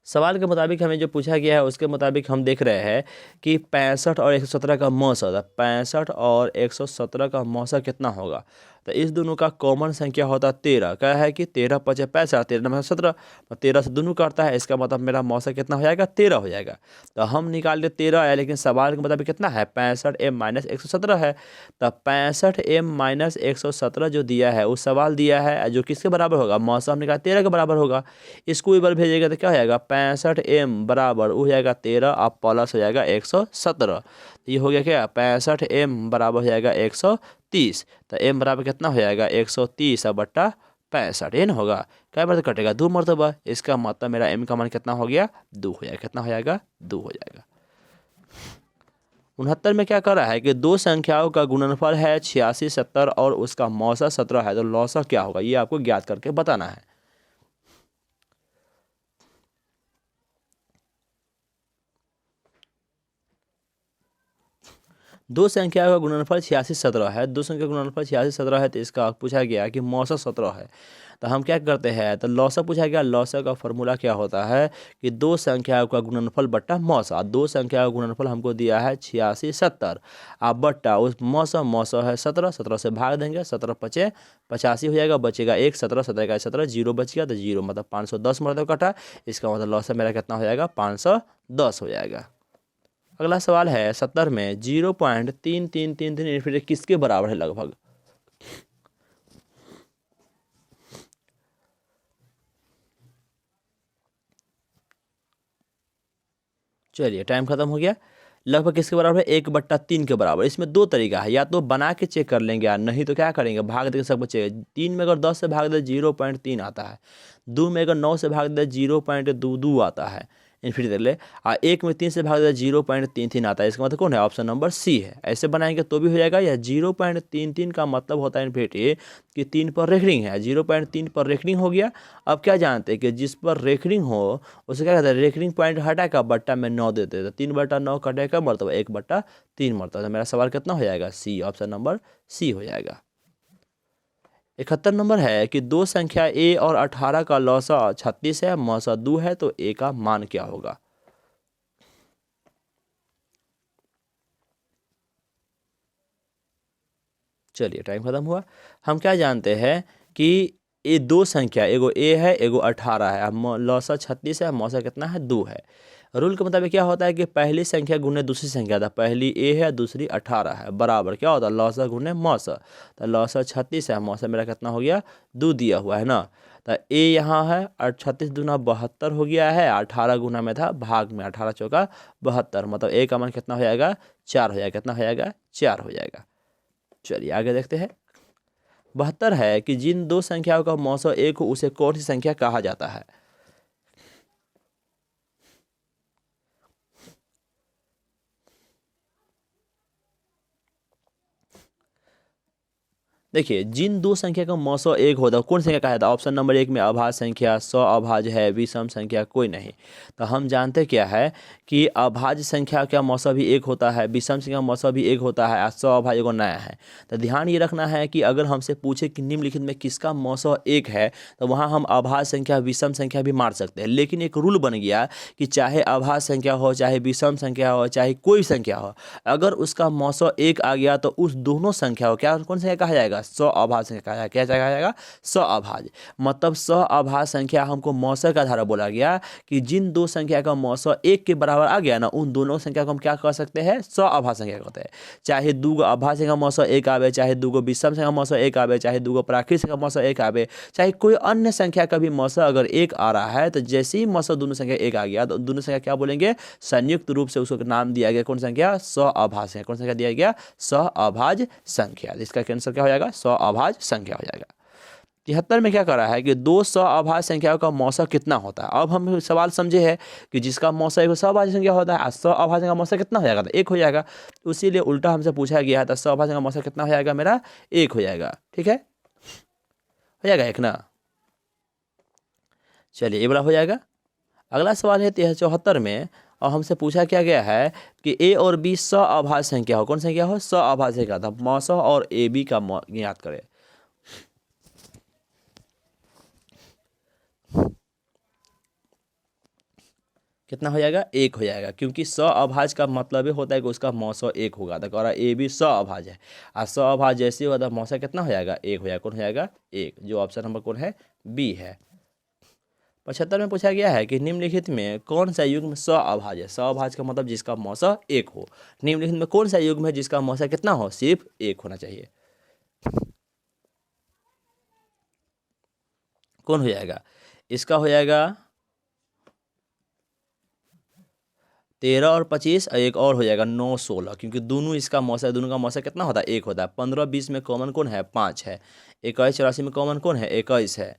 सवाल के मुताबिक हमें जो पूछा गया है उसके मुताबिक हम देख रहे हैं कि 65 और 117 का मौसा, 65 और 117 का मौसा कितना होगा। तो इस दोनों का कॉमन संख्या होता है 13। क्या है कि 13 × 5 = 65, 13 × 17, 13 से दोनों काटता है। इसका मतलब मेरा मौसा कितना हो जाएगा, 13 हो जाएगा। तो हम निकाल ले 13 है, लेकिन सवाल के मुताबिक कितना है, 65m-117 है। तो 65m-117 जो दिया है, उस सवाल दिया है जो किसके बराबर होगा, मौसा हमने कहा 13 के बराबर होगा। इसको एक बार भेजिएगा तो क्या हो जाएगा, 65m बराबर हो जाएगा 13, अब प्लस हो जाएगा 117। ये हो गया क्या, 65m बराबर हो जाएगा 130। तो m बराबर कितना हो जाएगा, 130 बट्टा 65। ये ना होगा, क्या बार कटेगा, 2 मरतबा। इसका मतलब मेरा m का मान कितना हो गया, 2 हो जाएगा। कितना हो जाएगा, 2 हो जाएगा। 69 में क्या कर रहा है कि दो संख्याओं का गुणनफल है 86, 70 और उसका मौसा 17 है, तो लौसा क्या होगा, ये आपको ज्ञात करके बताना है। दो संख्या का गुणनफल 86, 17 है। दो संख्या का गुणनफल 86, 17 है, तो इसका पूछा गया कि मौसा 17 है। तो हम क्या करते हैं, तो लौसा पूछा गया। लौसा का फॉर्मूला क्या होता है कि दो संख्याओं का गुणनफल बट्टा मौसा। दो संख्या का गुणनफल हमको दिया है 86, 70, आप बट्टा उस मौसा, मौसा है 17, 17 से भाग देंगे, 17 × 5 = 85 हो जाएगा, बचेगा 1, 17, 17 का 17, 0 बच गया, तो 0 मतलब 510 मतलब कटा। इसका मतलब लौसा मेरा कितना हो जाएगा, 510 हो जाएगा। अगला सवाल है 70 में 0.3333 फिर किसके बराबर है लगभग। चलिए टाइम खत्म हो गया। लगभग किसके बराबर है, 1/3 के बराबर। इसमें दो तरीका है, या तो बना के चेक कर लेंगे या नहीं तो क्या करेंगे, भाग दे सब बचेगा। 3 में अगर 10 से भाग दे 0.3 आता है, 2 में अगर 9 से भाग दे 0.22 आता है, इन्फिनिटी देख ले। और 1 में 3 से भाग दे 0.33 आता है। इसका मतलब कौन है, ऑप्शन नंबर सी है। ऐसे बनाएंगे तो भी हो जाएगा। या 0.33 का मतलब होता है इन्फिनिटी कि 3 पर रेखरिंग है, 0.3 पर रेखरिंग हो गया। अब क्या जानते हैं कि जिस पर रेखरिंग हो उसे क्या कहते हैं, रेखरिंग पॉइंट हटा का बट्टा में 9 देते, तो 3/9 कटे का मरतबा 1/3 मरतबा। मेरा सवाल कितना हो जाएगा, सी, ऑप्शन नंबर सी हो जाएगा। 71 नंबर है कि दो संख्या a और 18 का लौसा 36 है, मौसा 2 है, तो a का मान क्या होगा। चलिए टाइम खत्म हुआ। हम क्या जानते हैं कि ये दो संख्या, एगो a है एगो 18 है, अब लौसा 36 है, मौसा कितना है, 2 है। रूल के मुताबिक क्या होता है कि पहली संख्या गुने दूसरी संख्या था, पहली a है दूसरी 18 है, बराबर क्या होता है, लौसा गुने मौसा। तो लौसा 36 है, मौसा मेरा कितना हो गया, 2 दिया हुआ है ना। तो a यहाँ है और 36 दूना 72 हो गया है, 18 गुना में था भाग में, 18 चौका 72, मतलब a का मान कितना हो जाएगा, 4 हो जाएगा। कितना हो जाएगा, 4 हो जाएगा। चलिए आगे देखते हैं। 72 है कि जिन दो संख्याओं का मौसा 1 हो उसे कौन सी संख्या कहा जाता है। देखिए, जिन दो संख्या का मौसा 1 होता है कौन संख्या कहा जाता है। ऑप्शन नंबर 1 में अभाज्य संख्या, अभाज्य है, विषम संख्या कोई नहीं। तो हम जानते क्या है कि अभाज्य संख्या का मौसा भी 1 होता है, विषम संख्या का मौसा भी 1 होता है, और अभाज्य को नया है। तो ध्यान ये रखना है कि अगर हमसे पूछे कि निम्नलिखित में किसका मौसा 1 है, तो वहाँ हम अभाज्य संख्या, विषम संख्या भी मार सकते हैं। लेकिन एक रूल बन गया कि चाहे अभाज्य संख्या हो, चाहे विषम संख्या हो, चाहे कोई संख्या हो, अगर उसका मौसा 1 आ गया तो उस दोनों संख्या को क्या कौन संख्या कहा जाएगा, सअभाज्य संख्या कहा जाएगा। क्या कहा जाएगा? सअभाज्य। मतलब सअभाज्य संख्या हमको मौसर का धारा बोला गया कि जिन दो संख्या का मौसर 1 के बराबर आ गया ना, उन दोनों संख्या को हम क्या कह सकते हैं? सअभाज्य संख्या कहते हैं। चाहे दूगो अभाज्य संख्या मौसर 1 आवे, चाहे दूगो विषम संख्या मौसर 1 आवे, चाहे दूगो प्राकृत संख्या मौसर 1 आवे, चाहे कोई अन्य संख्या का भी मौसर अगर 1 आ रहा है, तो जैसे ही मौसर दोनों संख्या 1 आ गया तो दोनों संख्या क्या बोलेंगे? संयुक्त रूप से उसको नाम दिया गया कौन संख्या? सअभाज्य संख्या। कौन संख्या दिया गया? सअभाज्य संख्या। इसका आंसर क्या हो जाएगा? सअभाज्य संख्या हो जाएगा। 73 में क्या कर रहा है कि दो सअभाज्य संख्याओं का मौसर कितना होता है। अब हम सवाल समझे हैं कि जिसका मौसर एक सअभाज्य संख्या होता है, सअभाज्य का मौसर कितना हो जाएगा? 1 हो जाएगा। इसीलिए उल्टा हमसे पूछा गया है, तो सअभाज्य का मौसर कितना हो जाएगा? मेरा 1 हो जाएगा। ठीक है, हो जाएगा 1 ना। चलिए ये बड़ा हो जाएगा। अगला सवाल है 74 में, और हमसे पूछा क्या गया है कि ए और बी सअभाज्य संख्या हो। कौन संख्या हो? सअभाज्य संख्या था। मौसर और ए बी का ज्ञात करें। कितना हो जाएगा? 1 हो जाएगा, क्योंकि सअभाज्य का मतलब ही होता है कि उसका मौसर 1 होगा। तो कह रहा है ए बी सअभाज्य है, और सअभाज्य जैसे होगा तो मौसर कितना हो जाएगा? 1 हो जाएगा। कौन हो जाएगा? 1, जो ऑप्शन नंबर कौन है? बी है। 75 में पूछा गया है कि निम्नलिखित में कौन सा युग्म सअभाज्य है। सअभाज्य का मतलब जिसका मौसर 1 हो। निम्नलिखित में कौन सा युग्म है जिसका मौसर कितना हो? सिर्फ 1 होना चाहिए। कौन हो जाएगा? इसका हो जाएगा 13 और 25, और एक और हो जाएगा 9, 16, क्योंकि दोनों इसका मौसर, दोनों का मौसर कितना होता है? 1 होता है। 15, 20 में कॉमन कौन है? 5 है। 21, 84 में कॉमन कौन है? 21 है।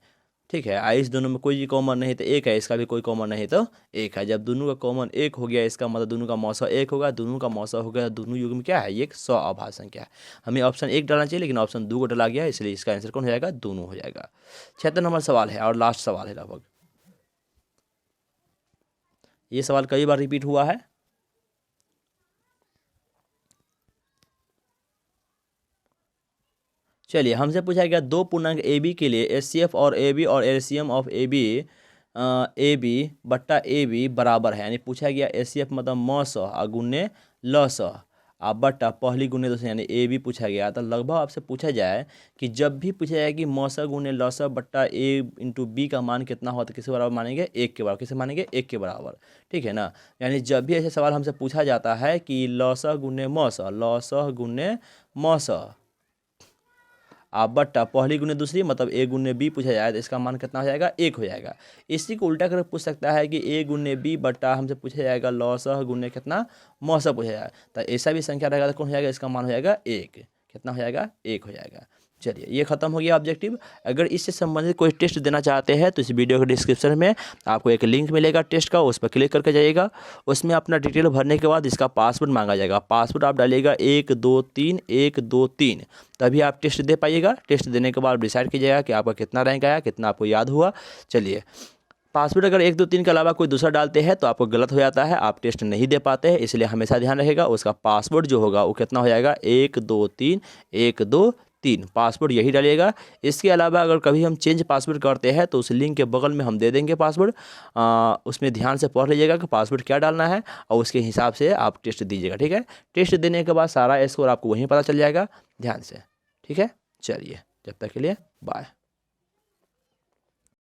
ठीक है, इस दोनों में कोई कॉमन नहीं तो 1 है, इसका भी कोई कॉमन नहीं तो 1 है। जब दोनों का कॉमन 1 हो गया, इसका मतलब दोनों का मौसर 1 होगा। दोनों का मौसर हो गया, दोनों युग्म क्या है? ये एक सअभाज्य संख्या है। हमें ऑप्शन 1 डालना चाहिए, लेकिन ऑप्शन 2 को डाला गया, इसलिए इसका आंसर कौन हो जाएगा? दोनों हो जाएगा। 76 नंबर सवाल है और लास्ट सवाल है लगभग। ये सवाल कई बार रिपीट हुआ है। चलिए, हमसे पूछा गया दो पूर्णांक ए बी के लिए एचसीएफ और ए बी और एलसीएम ऑफ ए बी बट्टा ए बी बराबर है। यानी पूछा गया एचसीएफ मतलब मौस गुने लस बट्टा पहली गुने दूसरी, यानी ए बी पूछा गया। तो लगभग आपसे पूछा जाए कि जब भी पूछा जाए कि मौस गुने लस बट्टा ए इंटू बी का मान कितना हो, तो किसके बराबर मानेंगे? 1 के बराबर। किसे मानेंगे? 1 के बराबर। ठीक है ना। यानी जब भी ऐसे सवाल हमसे पूछा जाता है कि लस गुने मौस, लस गुने मौस बट्टा पहली गुने दूसरी, मतलब ए गुने बी पूछा जाए तो इसका मान कितना हो जाएगा? 1 हो जाएगा। इसी को उल्टा कर पूछ सकता है कि ए गुने बी बट्टा हमसे पूछा जाएगा लौसह गुने कितना मौसह पूछा जाए, तो ऐसा भी संख्या रहेगा तो कौन हो जाएगा? इसका मान हो जाएगा 1। कितना हो जाएगा? 1 हो जाएगा। चलिए, ये खत्म हो गया ऑब्जेक्टिव। अगर इससे संबंधित कोई टेस्ट देना चाहते हैं तो इस वीडियो के डिस्क्रिप्शन में आपको एक लिंक मिलेगा टेस्ट का, उस पर क्लिक करके जाइएगा। उसमें अपना डिटेल भरने के बाद इसका पासवर्ड मांगा जाएगा। पासवर्ड आप डालिएगा 123 तभी आप टेस्ट दे पाइएगा। टेस्ट देने के बाद डिसाइड कीजिएगा कि आपका कितना रैंक आया, कितना आपको याद हुआ। चलिए, पासवर्ड अगर 1 2 3 के अलावा कोई दूसरा डालते हैं तो आपको गलत हो जाता है, आप टेस्ट नहीं दे पाते हैं। इसलिए हमेशा ध्यान रहेगा उसका पासवर्ड जो होगा वो कितना हो जाएगा? 1 2 3 1 2 3 पासवर्ड यही डालिएगा। इसके अलावा अगर कभी हम चेंज पासवर्ड करते हैं तो उस लिंक के बगल में हम दे देंगे पासवर्ड, उसमें ध्यान से पढ़ लीजिएगा कि पासवर्ड क्या डालना है और उसके हिसाब से आप टेस्ट दीजिएगा। ठीक है, टेस्ट देने के बाद सारा स्कोर आपको वहीं पता चल जाएगा, ध्यान से। ठीक है, चलिए, जब तक के लिए बाय।